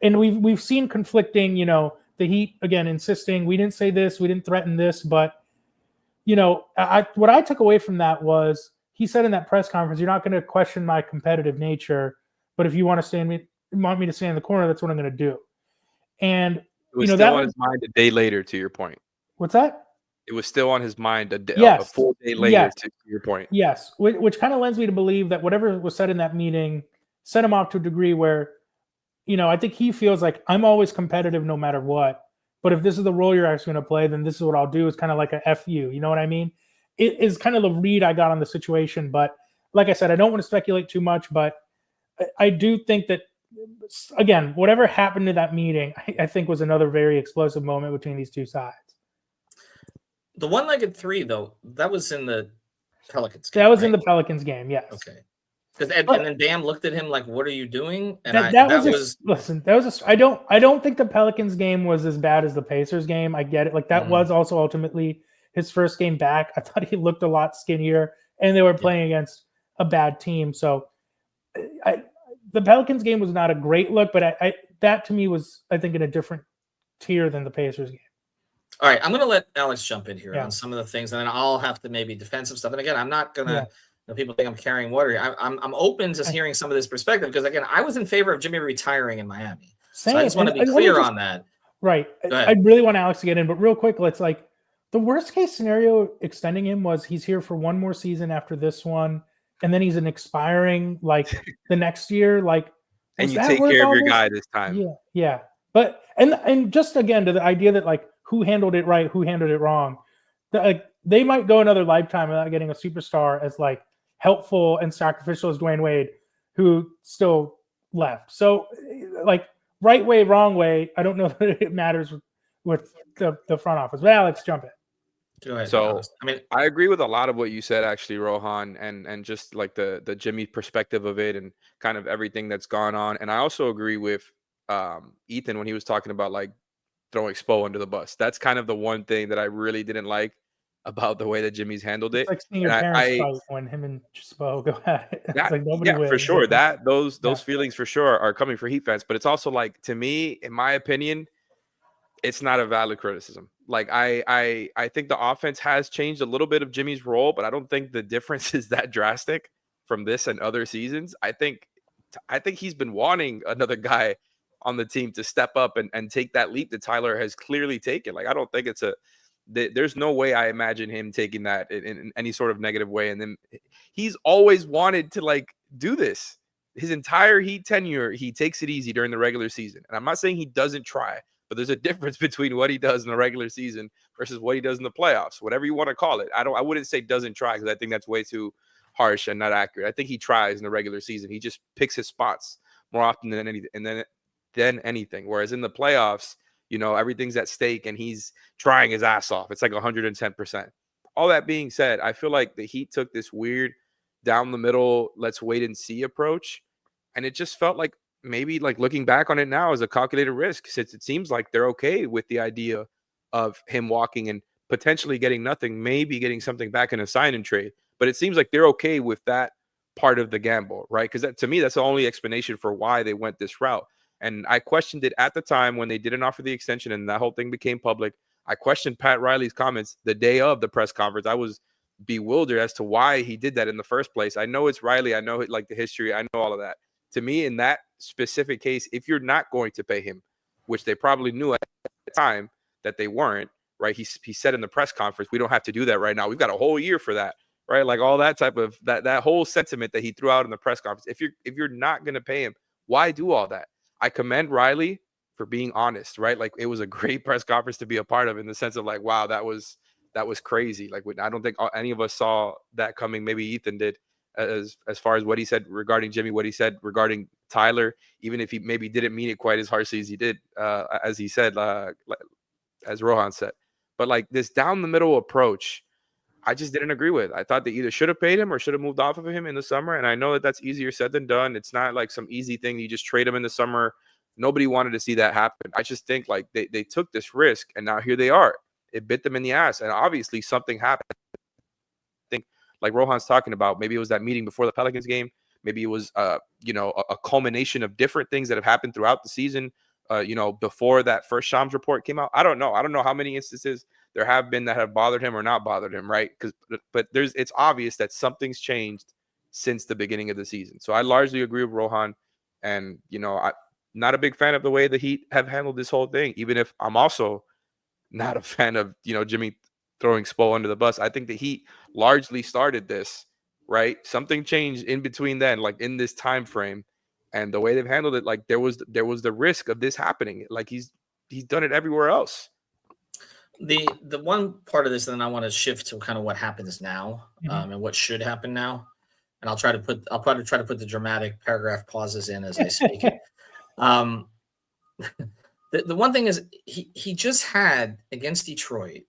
Speaker 5: And we've seen conflicting, the Heat again insisting we didn't say this, we didn't threaten this, but what I took away from that was he said in that press conference, "You're not going to question my competitive nature, but if you want me to stay in the corner, that's what I'm going to do." And
Speaker 6: it was still on his mind a day later. To your point,
Speaker 5: what's that?
Speaker 6: It was still on his mind
Speaker 5: yes.
Speaker 6: a full day later.
Speaker 5: Yes.
Speaker 6: To your point,
Speaker 5: yes, which kind of lends me to believe that whatever was said in that meeting set him off to a degree where, I think he feels like I'm always competitive no matter what. But if this is the role you're actually going to play, then this is what I'll do. It's kind of like a F you. You know what I mean? It is kind of the read I got on the situation. But like I said, I don't want to speculate too much, but I do think that, again, whatever happened to that meeting, I think was another very explosive moment between these two sides.
Speaker 1: The one-legged three, though, that was in the Pelicans game.
Speaker 5: That was in the Pelicans game, yes.
Speaker 1: Okay. And then Bam looked at him like, "What are you doing?" And I
Speaker 5: don't think the Pelicans game was as bad as the Pacers game. I get it. Like that was also ultimately his first game back. I thought he looked a lot skinnier, and they were playing against a bad team. So, the Pelicans game was not a great look, but that to me was, I think, in a different tier than the Pacers game.
Speaker 1: All right, I'm going to let Alex jump in here on some of the things, and then I'll have to maybe defend some stuff. And again, I'm not going to. People think I'm carrying water. I'm open to hearing some of this perspective because, again, I was in favor of Jimmy retiring in Miami. So I just want to be clear on that.
Speaker 5: Right. I really want Alex to get in, but real quick, let's like the worst case scenario extending him was he's here for one more season after this one, and then he's an expiring like the next year. Like,
Speaker 6: and you take care of your guy this time.
Speaker 5: Yeah. But and just again to the idea that like who handled it right, who handled it wrong. They might go another lifetime without getting a superstar as like helpful and sacrificial as Dwayne Wade, who still left. So, like, right way, wrong way, I don't know that it matters with the front office. But Alex, jump in.
Speaker 1: Go ahead.
Speaker 6: So, I agree with a lot of what you said, actually, Rohan, and just like the Jimmy perspective of it and kind of everything that's gone on. And I also agree with Ethan when he was talking about like throwing Spo under the bus. That's kind of the one thing that I really didn't like about the way that Jimmy's handled it.
Speaker 5: It's like seeing your parents fight when him and Spo go at it. It's like nobody wins.
Speaker 6: For sure. Those feelings for sure are coming for Heat fans. But it's also like, to me, in my opinion, it's not a valid criticism. Like I think the offense has changed a little bit of Jimmy's role, but I don't think the difference is that drastic from this and other seasons. I think he's been wanting another guy on the team to step up and take that leap that Tyler has clearly taken. Like I don't think there's no way I imagine him taking that in any sort of negative way. And then he's always wanted to like do this. His entire Heat tenure, he takes it easy during the regular season. And I'm not saying he doesn't try, but there's a difference between what he does in the regular season versus what he does in the playoffs, whatever you want to call it. I wouldn't say doesn't try because I think that's way too harsh and not accurate. I think he tries in the regular season. He just picks his spots more often than anything. Whereas in the playoffs, everything's at stake and he's trying his ass off. It's like 110%. All that being said, I feel like the Heat took this weird down the middle, let's wait and see approach. And it just felt like maybe like looking back on it now as a calculated risk, since it seems like they're okay with the idea of him walking and potentially getting nothing, maybe getting something back in a sign and trade. But it seems like they're okay with that part of the gamble, right? Because to me, that's the only explanation for why they went this route. And I questioned it at the time when they didn't offer the extension and that whole thing became public. I questioned Pat Riley's comments the day of the press conference. I was bewildered as to why he did that in the first place. I know it's Riley. I know like the history. I know all of that. To me, in that specific case, if you're not going to pay him, which they probably knew at the time that they weren't, right? He said in the press conference, we don't have to do that right now. We've got a whole year for that, right? Like all that type of that whole sentiment that he threw out in the press conference. If you're not going to pay him, why do all that? I commend Riley for being honest, right? Like it was a great press conference to be a part of in the sense of like, wow, that was crazy. Like I don't think any of us saw that coming. Maybe Ethan did as far as what he said regarding Jimmy, what he said regarding Tyler, even if he maybe didn't mean it quite as harshly as he did, as he said, as Rohan said. But like this down the middle approach, I just didn't agree with. I thought they either should have paid him or should have moved off of him in the summer. And I know that that's easier said than done. It's not like some easy thing. You just trade him in the summer. Nobody wanted to see that happen. I just think like they took this risk and now here they are. It bit them in the ass. And obviously something happened. I think like Rohan's talking about, maybe it was that meeting before the Pelicans game. Maybe it was, a culmination of different things that have happened throughout the season, before that first Shams report came out. I don't know. I don't know how many instances there have been that have bothered him or not bothered him, right? But it's obvious that something's changed since the beginning of the season. So I largely agree with Rohan, and I'm not a big fan of the way the Heat have handled this whole thing. Even if I'm also not a fan of Jimmy throwing Spo under the bus. I think the Heat largely started this, right? Something changed in between then, like in this time frame, and the way they've handled it, like there was the risk of this happening. Like he's done it everywhere else.
Speaker 1: The one part of this, and then I want to shift to kind of what happens now, and what should happen now. And I'll probably try to put the dramatic paragraph pauses in as I speak. The one thing is he just had against Detroit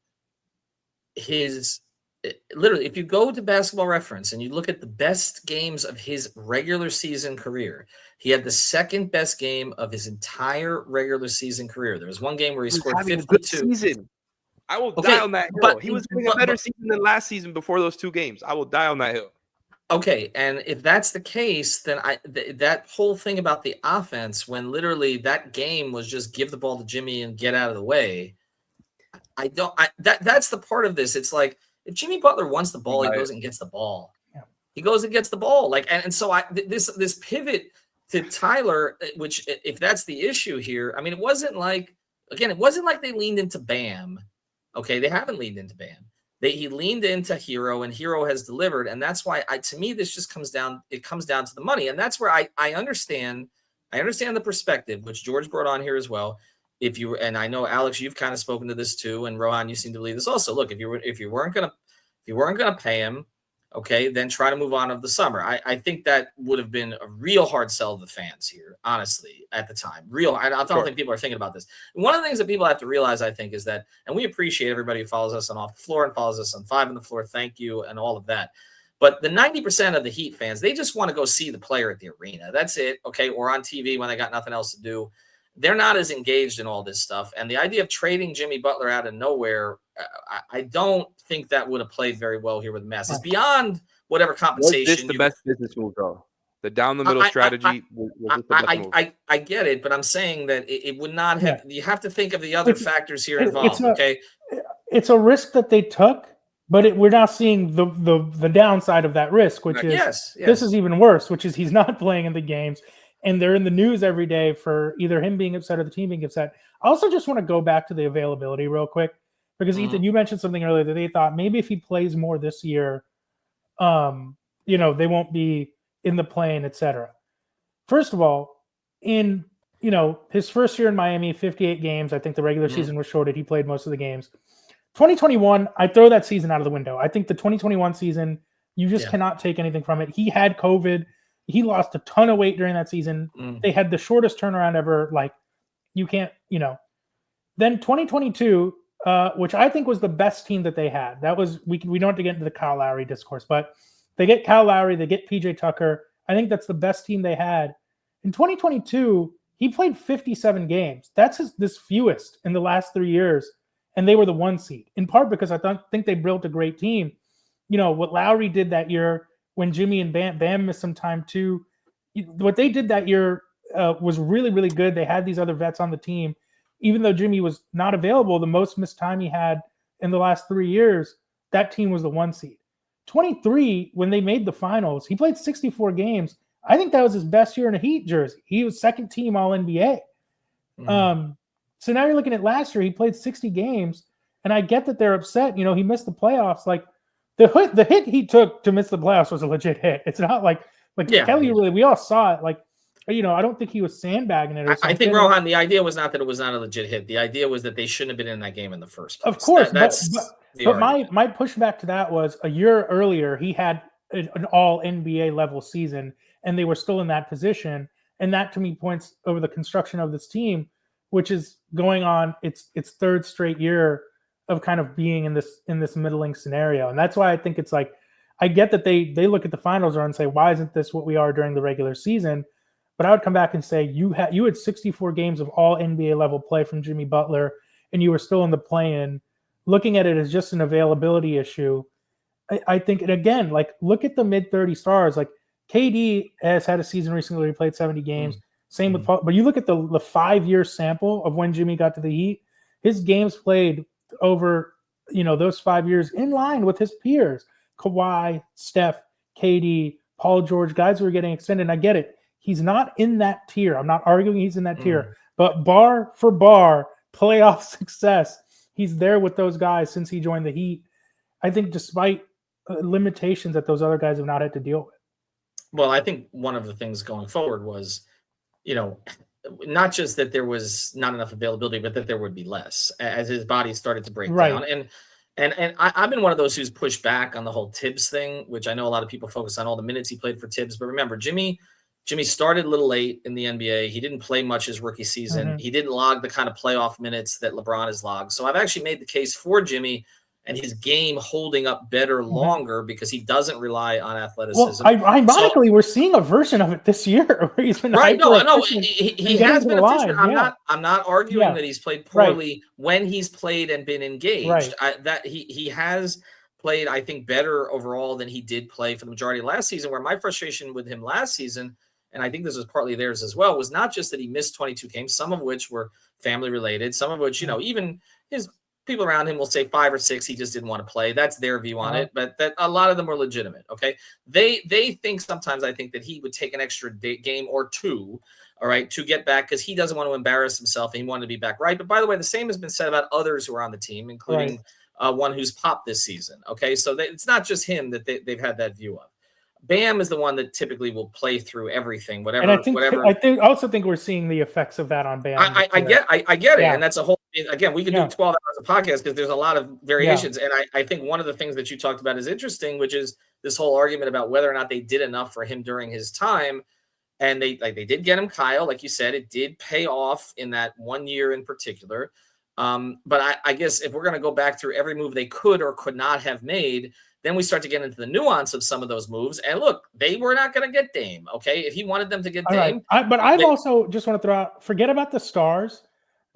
Speaker 1: literally, if you go to Basketball Reference and you look at the best games of his regular season career, he had the second best game of his entire regular season career. There was one game where he scored 52.
Speaker 6: I will die on that hill. But he was doing a better season than last season before those two games. I will die on that hill.
Speaker 1: Okay, and if that's the case, then that whole thing about the offense, when literally that game was just give the ball to Jimmy and get out of the way, that's the part of this. It's like if Jimmy Butler wants the ball, he goes and gets the ball. Yeah. He goes and gets the ball. And so this pivot to Tyler, which if that's the issue here, I mean, it wasn't like they leaned into Bam. Okay, they haven't leaned into Bam. He leaned into Hero, and Hero has delivered, and that's why to me this just comes down to the money, and that's where I understand the perspective which George brought on here as well. And I know Alex, you've kind of spoken to this too, and Rohan, you seem to believe this also. Look, if you weren't gonna pay him, okay, then try to move on of the summer. I think that would have been a real hard sell to the fans here, honestly, at the time. I don't think people are thinking about this. One of the things that people have to realize, I think, is that, and we appreciate everybody who follows us on Off the Floor and follows us on 5 on the Floor. Thank you, and all of that. But the 90% of the Heat fans, they just want to go see the player at the arena. That's it, okay, or on TV when they got nothing else to do. They're not as engaged in all this stuff. And the idea of trading Jimmy Butler out of nowhere, I don't think that would have played very well here with the masses. Beyond whatever compensation.
Speaker 6: Was this the best business move, though? The down-the-middle strategy was the best move?
Speaker 1: I get it, but I'm saying that it would not have – you have to think of the other factors here involved, okay?
Speaker 5: It's a risk that they took, but we're now seeing the downside of that risk, which is this is even worse, which is he's not playing in the games. And they're in the news every day for either him being upset or the team being upset. I also just want to go back to the availability real quick, because Ethan, you mentioned something earlier that they thought maybe if he plays more this year, they won't be in the play-in, etc. First of all, in his first year in Miami, 58 games. I think the regular season was shorted. He played most of the games. 2021, I throw that season out of the window. I think the 2021 season, you just cannot take anything from it. He had COVID. He lost a ton of weight during that season. They had the shortest turnaround ever. Like, you can't, Then 2022, which I think was the best team that they had. That was, we don't have to get into the Kyle Lowry discourse, but they get Kyle Lowry, they get PJ Tucker. I think that's the best team they had. In 2022, he played 57 games. That's this fewest in the last 3 years. And they were the 1 seed, in part because I think they built a great team. What Lowry did that year, when Jimmy and Bam missed some time too, what they did that year was really, really good. They had these other vets on the team. Even though Jimmy was not available, the most missed time he had in the last 3 years, that team was the 1 seed. 23, when they made the finals, he played 64 games. I think that was his best year in a Heat jersey. He was second team All-NBA. So now you're looking at last year, he played 60 games, and I get that they're upset. He missed the playoffs. Like, the hit he took to miss the playoffs was a legit hit. It's not like Kelly really. We all saw it. Like, I don't think he was sandbagging it. Or something.
Speaker 1: I think, Rohan, the idea was not that it was not a legit hit. The idea was that they shouldn't have been in that game in the first place.
Speaker 5: Of course, but my pushback to that was a year earlier he had an all NBA level season, and they were still in that position. And that to me points over the construction of this team, which is going on its third straight year of kind of being in this middling scenario. And that's why I think it's like, I get that they look at the finals run and say, why isn't this what we are during the regular season? But I would come back and say you had 64 games of all NBA level play from Jimmy Butler, and you were still in the play-in. Looking at it as just an availability issue, I think, and again, like look at the mid-30 stars. Like KD has had a season recently where he played 70 games. Same with Paul. But you look at the 5-year sample of when Jimmy got to the Heat, his games played over those 5 years in line with his peers. Kawhi, Steph, KD, Paul George, guys who are getting extended. And I get it. He's not in that tier. I'm not arguing he's in that tier. But bar for bar, playoff success, he's there with those guys since he joined the Heat. I think despite limitations that those other guys have not had to deal with.
Speaker 1: Well, I think one of the things going forward was, not just that there was not enough availability, but that there would be less as his body started to break down. And I've been one of those who's pushed back on the whole Tibbs thing, which I know a lot of people focus on all the minutes he played for Tibbs. But remember, Jimmy started a little late in the NBA. He didn't play much his rookie season. He didn't log the kind of playoff minutes that LeBron has logged. So I've actually made the case for Jimmy and his game holding up better longer because he doesn't rely on athleticism.
Speaker 5: Well, ironically, we're seeing a version of it this year where he's been
Speaker 1: right. No, he has been efficient. I'm not arguing that he's played poorly when he's played and been engaged. He has played, I think, better overall than he did play for the majority of last season. Where my frustration with him last season, and I think this was partly theirs as well, was not just that he missed 22 games, some of which were family related, some of which even his people around him will say 5 or 6 he just didn't want to play. That's their view on it, but that a lot of them were legitimate. Okay, they think sometimes, I think, that he would take an extra game or two, all right, to get back because he doesn't want to embarrass himself and he wanted to be back right. But by the way, the same has been said about others who are on the team, including one who's popped this season. Okay, so it's not just him that they've had that view of. Bam is the one that typically will play through everything, whatever.
Speaker 5: And I also think we're seeing the effects of that on Bam.
Speaker 1: I get it, and that's a whole. Again, we could do 12 hours of podcast because there's a lot of variations, and I think one of the things that you talked about is interesting, which is this whole argument about whether or not they did enough for him during his time, and they did get him Kyle, like you said, it did pay off in that 1 year in particular. But I guess if we're going to go back through every move they could or could not have made, then we start to get into the nuance of some of those moves. And look, they were not going to get Dame. Okay, if he wanted them to get Dame,
Speaker 5: I've also just want to throw out. Forget about the stars.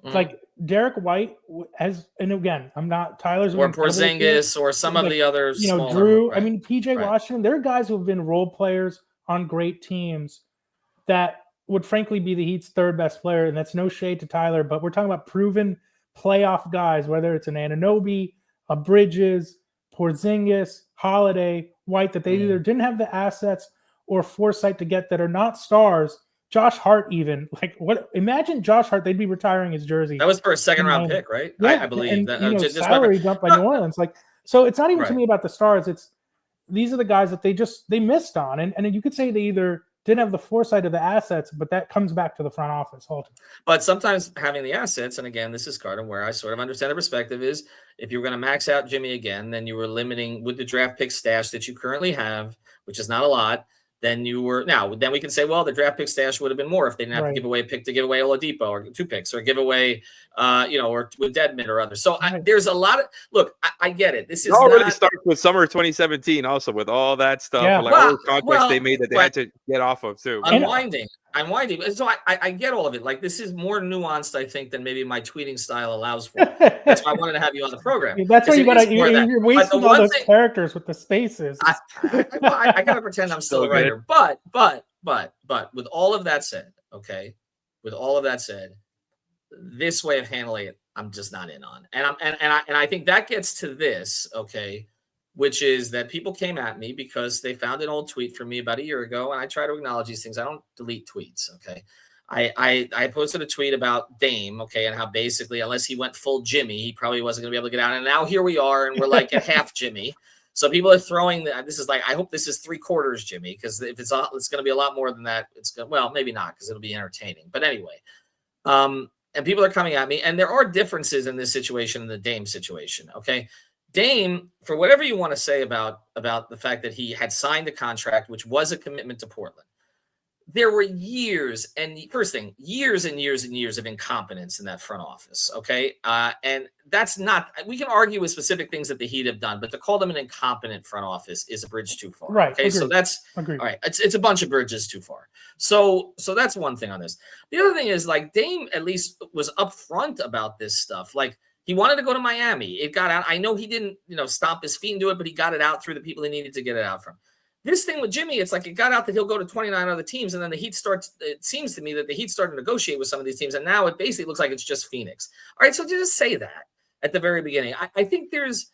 Speaker 5: Like Derek White has, and again, I'm not Tyler's
Speaker 1: or Porzingis or some of the others.
Speaker 5: Drew. Right. I mean, PJ Washington. There are guys who have been role players on great teams that would frankly be the Heat's third best player, and that's no shade to Tyler, but we're talking about proven playoff guys, whether it's an Anunoby, a Bridges, Porzingis, Holiday, White, that they either didn't have the assets or foresight to get that are not stars. Josh Hart, even imagine Josh Hart, they'd be retiring his jersey.
Speaker 1: That was for a second round pick, right?
Speaker 5: Yeah,
Speaker 1: I believe
Speaker 5: and,
Speaker 1: that.
Speaker 5: Salary dump by New Orleans. So it's not even to me about the stars. It's these are the guys that they missed on. And you could say they either didn't have the foresight of the assets, but that comes back to the front office ultimately.
Speaker 1: But sometimes having the assets, and again, this is Carter, where I sort of understand the perspective is if you were going to max out Jimmy again, then you were limiting with the draft pick stash that you currently have, which is not a lot. Then we can say, well, the draft pick stash would have been more if they didn't have to give away a pick to give away Oladipo or 2 picks or give away, or with Dedmon or others. So there's a lot of I get it. This is
Speaker 6: already starts with summer 2017, also with all that stuff, all the contracts they made that they had to get off of too.
Speaker 1: Unwinding. So I get all of it. Like this is more nuanced, I think, than maybe my tweeting style allows for. That's why I wanted to have you on the program.
Speaker 5: That's why you're wasting all those characters with the spaces.
Speaker 1: I gotta pretend I'm still a writer. But with all of that said, this way of handling it, I'm just not in on. And I think that gets to this, which is that people came at me because they found an old tweet from me about a year ago, and I try to acknowledge these things. I don't delete tweets, I posted a tweet about Dame, and how basically unless he went full Jimmy, he probably wasn't going to be able to get out. And now here we are, and we're like at half Jimmy. So people are throwing this is I hope this is 3/4 Jimmy, because if it's going to be a lot more than that. Maybe not, because it'll be entertaining. But anyway, and people are coming at me, and there are differences in this situation and the Dame situation. Dame, for whatever you want to say about the fact that he had signed a contract, which was a commitment to Portland, there were years and years and years of incompetence in that front office. Okay. And that's not, we can argue with specific things that the Heat have done, but to call them an incompetent front office is a bridge too far.
Speaker 5: Right.
Speaker 1: Okay.
Speaker 5: Agreed.
Speaker 1: So that's
Speaker 5: Agreed.
Speaker 1: all right. It's a bunch of bridges too far. So that's one thing on this. The other thing is like Dame at least was upfront about this stuff. Like he wanted to go to Miami. It got out. I know he didn't, stomp his feet and do it, but he got it out through the people he needed to get it out from. This thing with Jimmy, it's like it got out that he'll go to 29 other teams, and then the Heat it seems to me that the Heat started to negotiate with some of these teams, and now it basically looks like it's just Phoenix. All right, so just say that at the very beginning. I think there's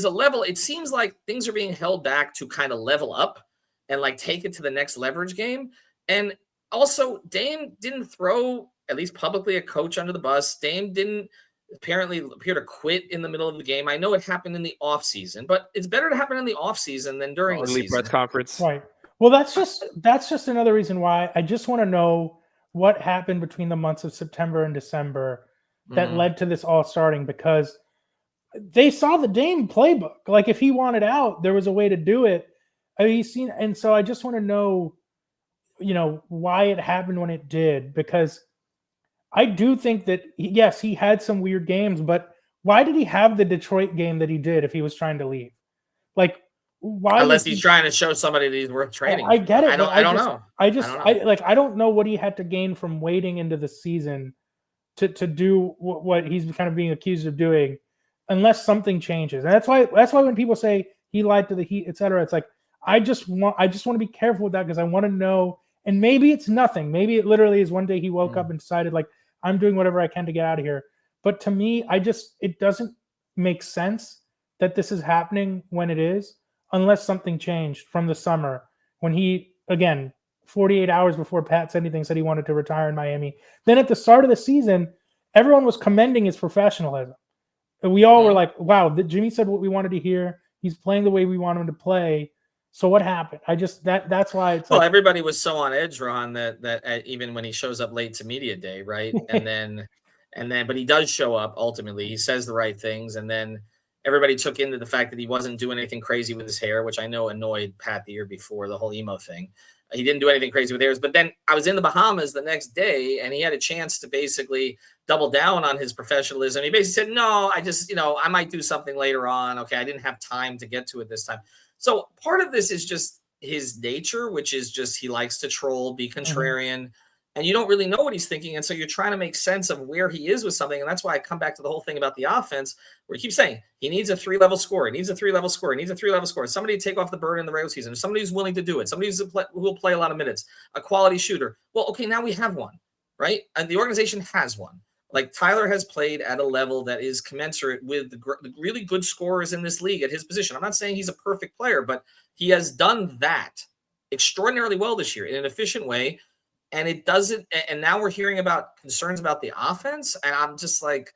Speaker 1: a level, it seems like things are being held back to kind of level up and like take it to the next leverage game. And also, Dame didn't throw, at least publicly, a coach under the bus. Dame didn't appear to quit in the middle of the game. I know it happened in the offseason, but it's better to happen in the offseason than during the season.
Speaker 6: Press conference.
Speaker 5: Right. Well, that's just another reason why I just want to know what happened between the months of September and December that led to this all starting, because they saw the Dame playbook. Like if he wanted out, there was a way to do it. And so I just want to know, why it happened when it did, because I do think that, yes, he had some weird games, but why did he have the Detroit game that he did if he was trying to leave? Like, why?
Speaker 1: Unless he's trying to show somebody that he's worth trading.
Speaker 5: I get it.
Speaker 1: I don't know.
Speaker 5: I don't know what he had to gain from waiting into the season to do what he's kind of being accused of doing, unless something changes. And that's why when people say he lied to the Heat, etc., it's like I just want to be careful with that, because I want to know. And maybe it's nothing. Maybe it literally is one day he woke up and decided, like, I'm doing whatever I can to get out of here. But to me, it doesn't make sense that this is happening when it is, unless something changed from the summer when he, again, 48 hours before Pat said anything, said he wanted to retire in Miami. Then at the start of the season, everyone was commending his professionalism. And we all were like, wow, Jimmy said what we wanted to hear. He's playing the way we want him to play. So what happened? That's why it's
Speaker 1: everybody was so on edge, Ron, that even when he shows up late to media day, right? And then, but he does show up ultimately. He says the right things, and then everybody took into the fact that he wasn't doing anything crazy with his hair, which I know annoyed Pat the year before, the whole emo thing. He didn't do anything crazy with theirs. But then I was in the Bahamas the next day, and he had a chance to basically double down on his professionalism. He basically said, no, I just, I might do something later on. Okay, I didn't have time to get to it this time. So part of this is just his nature, which is just he likes to troll, be contrarian, and you don't really know what he's thinking. And so you're trying to make sense of where he is with something. And that's why I come back to the whole thing about the offense, where he keeps saying he needs a 3-level scorer. He needs a 3-level scorer. He needs a 3-level scorer. Somebody to take off the burden in the regular season. Somebody who's willing to do it. Somebody who will play a lot of minutes. A quality shooter. Well, okay, now we have one, right? And the organization has one. Like Tyler has played at a level that is commensurate with the really good scorers in this league at his position. I'm not saying he's a perfect player, but he has done that extraordinarily well this year in an efficient way. And it doesn't. And now we're hearing about concerns about the offense. And I'm just like,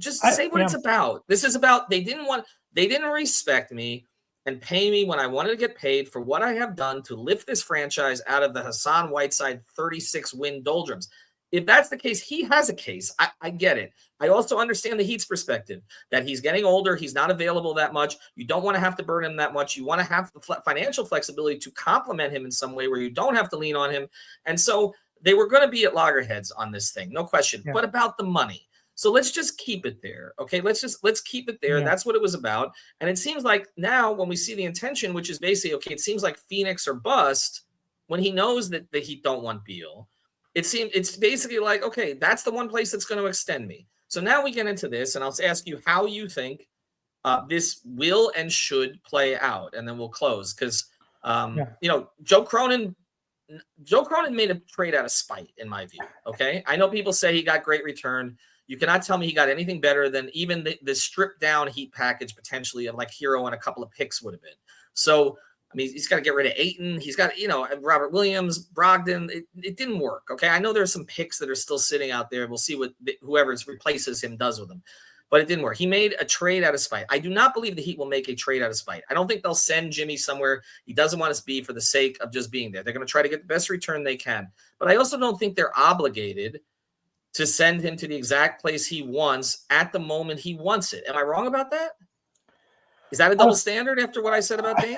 Speaker 1: say what it's about. This is about, they didn't respect me and pay me when I wanted to get paid for what I have done to lift this franchise out of the Hassan Whiteside 36-win doldrums. If that's the case, he has a case. I get it. I also understand the Heat's perspective that he's getting older. He's not available that much. You don't want to have to burn him that much. You want to have the financial flexibility to complement him in some way where you don't have to lean on him. And so they were going to be at loggerheads on this thing. No question. Yeah. But about the money. So let's just keep it there. Okay. Let's keep it there. Yeah. That's what it was about. And it seems like now when we see the intention, which is basically, okay, it seems like Phoenix or bust, when he knows that the Heat don't want Beal. It's basically like, okay, that's the one place that's going to extend me. So now we get into this, and I'll ask you how you think this will and should play out, and then we'll close because Joe Cronin made a trade out of spite, in my view. Okay, I know people say he got great return. You cannot tell me he got anything better than even the stripped down Heat package potentially of like Hero and a couple of picks would have been. So. I mean, he's got to get rid of Ayton. He's got, Robert Williams, Brogdon. It didn't work. Okay. I know there's some picks that are still sitting out there. We'll see what whoever replaces him does with them, but it didn't work. He made a trade out of spite. I do not believe the Heat will make a trade out of spite. I don't think they'll send Jimmy somewhere he doesn't want to be for the sake of just being there. They're going to try to get the best return they can, but I also don't think they're obligated to send him to the exact place he wants at the moment he wants it. Am I wrong about that? Is that a double standard after what I said about Dame?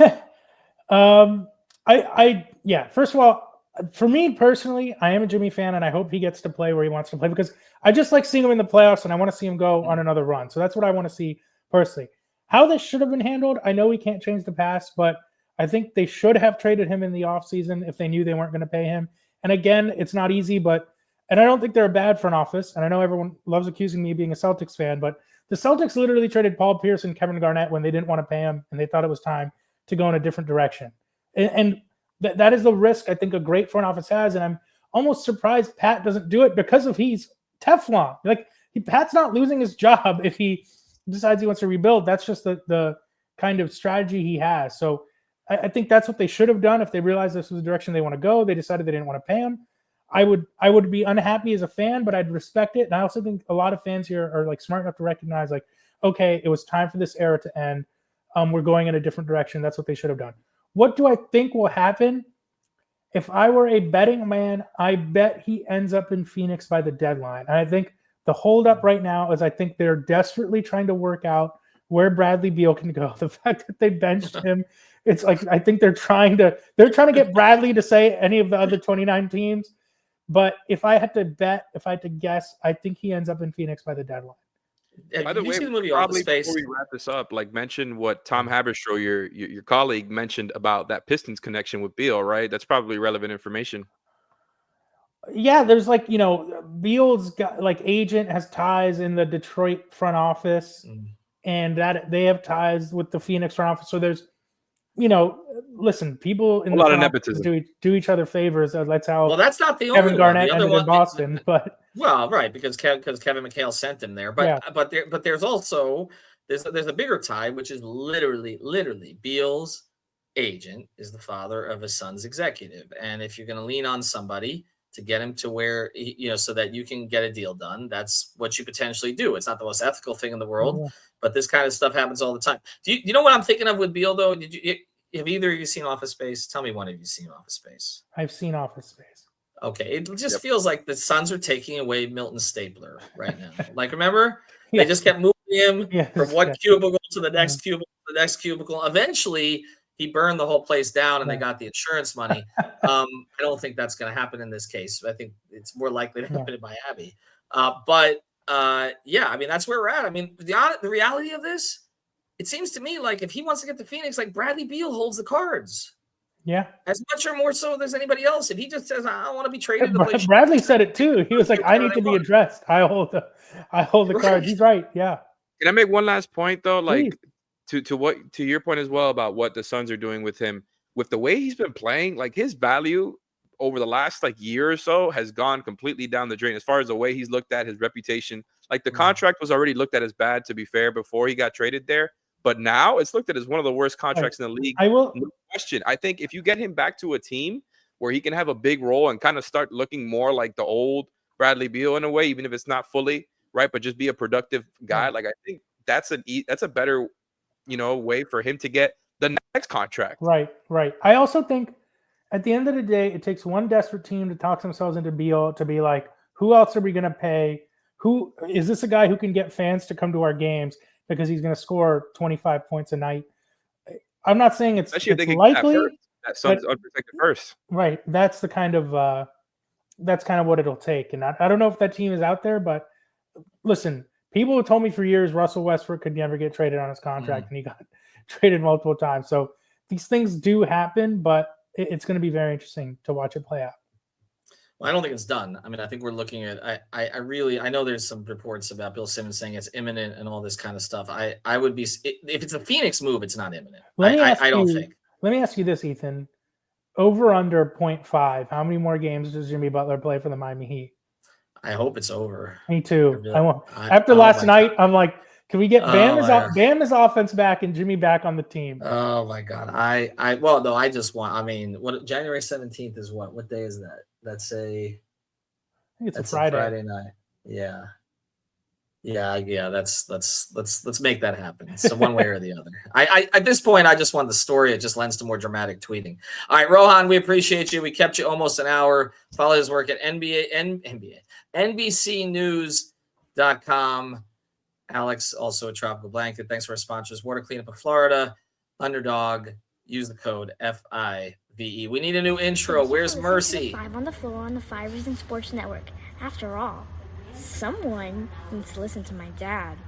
Speaker 5: First of all, For me personally, I am a Jimmy fan, and I hope he gets to play where he wants to play because I just like seeing him in the playoffs, and I want to see him go on another run. So that's what I want to see personally. How this should have been handled, I know we can't change the past, but I think they should have traded him in the offseason if they knew they weren't going to pay him. And again, it's not easy, and I don't think they're a bad front office. And I know everyone loves accusing me of being a Celtics fan, but the Celtics literally traded Paul Pierce and Kevin Garnett when they didn't want to pay him, and they thought it was time to go in a different direction. And that is the risk I think a great front office has. And I'm almost surprised Pat doesn't do it because he's Teflon. Like Pat's not losing his job if he decides he wants to rebuild. That's just the kind of strategy he has. So I think that's what they should have done if they realized this was the direction they want to go. They decided they didn't want to pay him. I would be unhappy as a fan, but I'd respect it. And I also think a lot of fans here are like smart enough to recognize like, okay, it was time for this era to end. We're going in a different direction. That's what they should have done. What do I think will happen? If I were a betting man, I bet he ends up in Phoenix by the deadline. And I think the holdup right now is I think they're desperately trying to work out where Bradley Beal can go. The fact that they benched him, it's like I think they're trying to get Bradley to say any of the other 29 teams. But if I had to guess, I think he ends up in Phoenix by the deadline.
Speaker 6: By the way, probably before we wrap this up, like mention what Tom Haberstroh, your colleague, mentioned about that Pistons connection with Beal, right? That's probably relevant information.
Speaker 5: Yeah, there's like, Beal's got like agent has ties in the Detroit front office, and that they have ties with the Phoenix front office. So there's, listen, people in
Speaker 6: a
Speaker 5: the
Speaker 6: lot of nepotism
Speaker 5: do each other favors. That's how.
Speaker 1: Well, that's not the
Speaker 5: Kevin
Speaker 1: only
Speaker 5: Garnett
Speaker 1: one. The other
Speaker 5: ended in Boston, but.
Speaker 1: Well, right, because Kevin McHale sent him there, but there's also there's a bigger tie, which is literally Beal's agent is the father of his son's executive, and if you're going to lean on somebody to get him to where so that you can get a deal done, that's what you potentially do. It's not the most ethical thing in the world, but this kind of stuff happens all the time. Do you know what I'm thinking of with Beal though? Have either of you seen Office Space? Tell me one of you seen Office Space.
Speaker 5: I've seen Office Space.
Speaker 1: Okay, it just feels like the Suns are taking away Milton's stapler right now. Like, remember, they just kept moving him from one cubicle to the next cubicle, to the next cubicle. Eventually, he burned the whole place down, and they got the insurance money. I don't think that's going to happen in this case. I think it's more likely to happen in Miami. But I mean, that's where we're at. I mean, the reality of this, it seems to me like if he wants to get to Phoenix, like Bradley Beal holds the cards. Yeah, as much or more so as anybody else. If he just says, "I don't want to be traded,"
Speaker 5: Bradley said it too. He was like, "I need to be addressed. I hold the cards." He's right. Yeah.
Speaker 6: Can I make one last point though? Like to your point as well about what the Suns are doing with him, with the way he's been playing, like his value over the last year or so has gone completely down the drain as far as the way he's looked at, his reputation. Like the contract was already looked at as bad, to be fair, before he got traded there. But now it's looked at as one of the worst contracts in the league. No question. I think if you get him back to a team where he can have a big role and kind of start looking more like the old Bradley Beal in a way, even if it's not fully right, but just be a productive guy. Like I think that's a better, way for him to get the next contract.
Speaker 5: Right. I also think at the end of the day, it takes one desperate team to talk themselves into Beal to be like, who else are we going to pay? Who is this a guy who can get fans to come to our games because he's going to score 25 points a night? I'm not saying it's likely.
Speaker 6: That Suns unprotected first.
Speaker 5: Right. That's the kind of what it'll take. And I don't know if that team is out there, but listen, people have told me for years Russell Westbrook could never get traded on his contract, and he got traded multiple times. So these things do happen, but it's going to be very interesting to watch it play out.
Speaker 1: Well, I don't think it's done. I mean, I think we're looking at. I know there's some reports about Bill Simmons saying it's imminent and all this kind of stuff. I would be if it's a Phoenix move, it's not imminent. I don't think.
Speaker 5: Let me ask you this, Ethan. Over under 0.5. How many more games does Jimmy Butler play for the Miami Heat?
Speaker 1: I hope it's over.
Speaker 5: Me too. After last night, I'm like, can we get Bam's offense back and Jimmy back on the team?
Speaker 1: Oh my God. January 17th is what? What day is that? That's a Friday night. Yeah. Let's make that happen. So one way or the other. I at this point, I just want the story. It just lends to more dramatic tweeting. All right, Rohan, we appreciate you. We kept you almost an hour. Follow his work at NBCnews.com. Alex, also a Tropical Blanket. Thanks for our sponsors. Water Cleanup of Florida, Underdog. Use the code FIVE. VE. We need a new intro. Where's Mercy?
Speaker 3: 5 on the Floor on the 5 Reasons Sports Network. After all, someone needs to listen to my dad.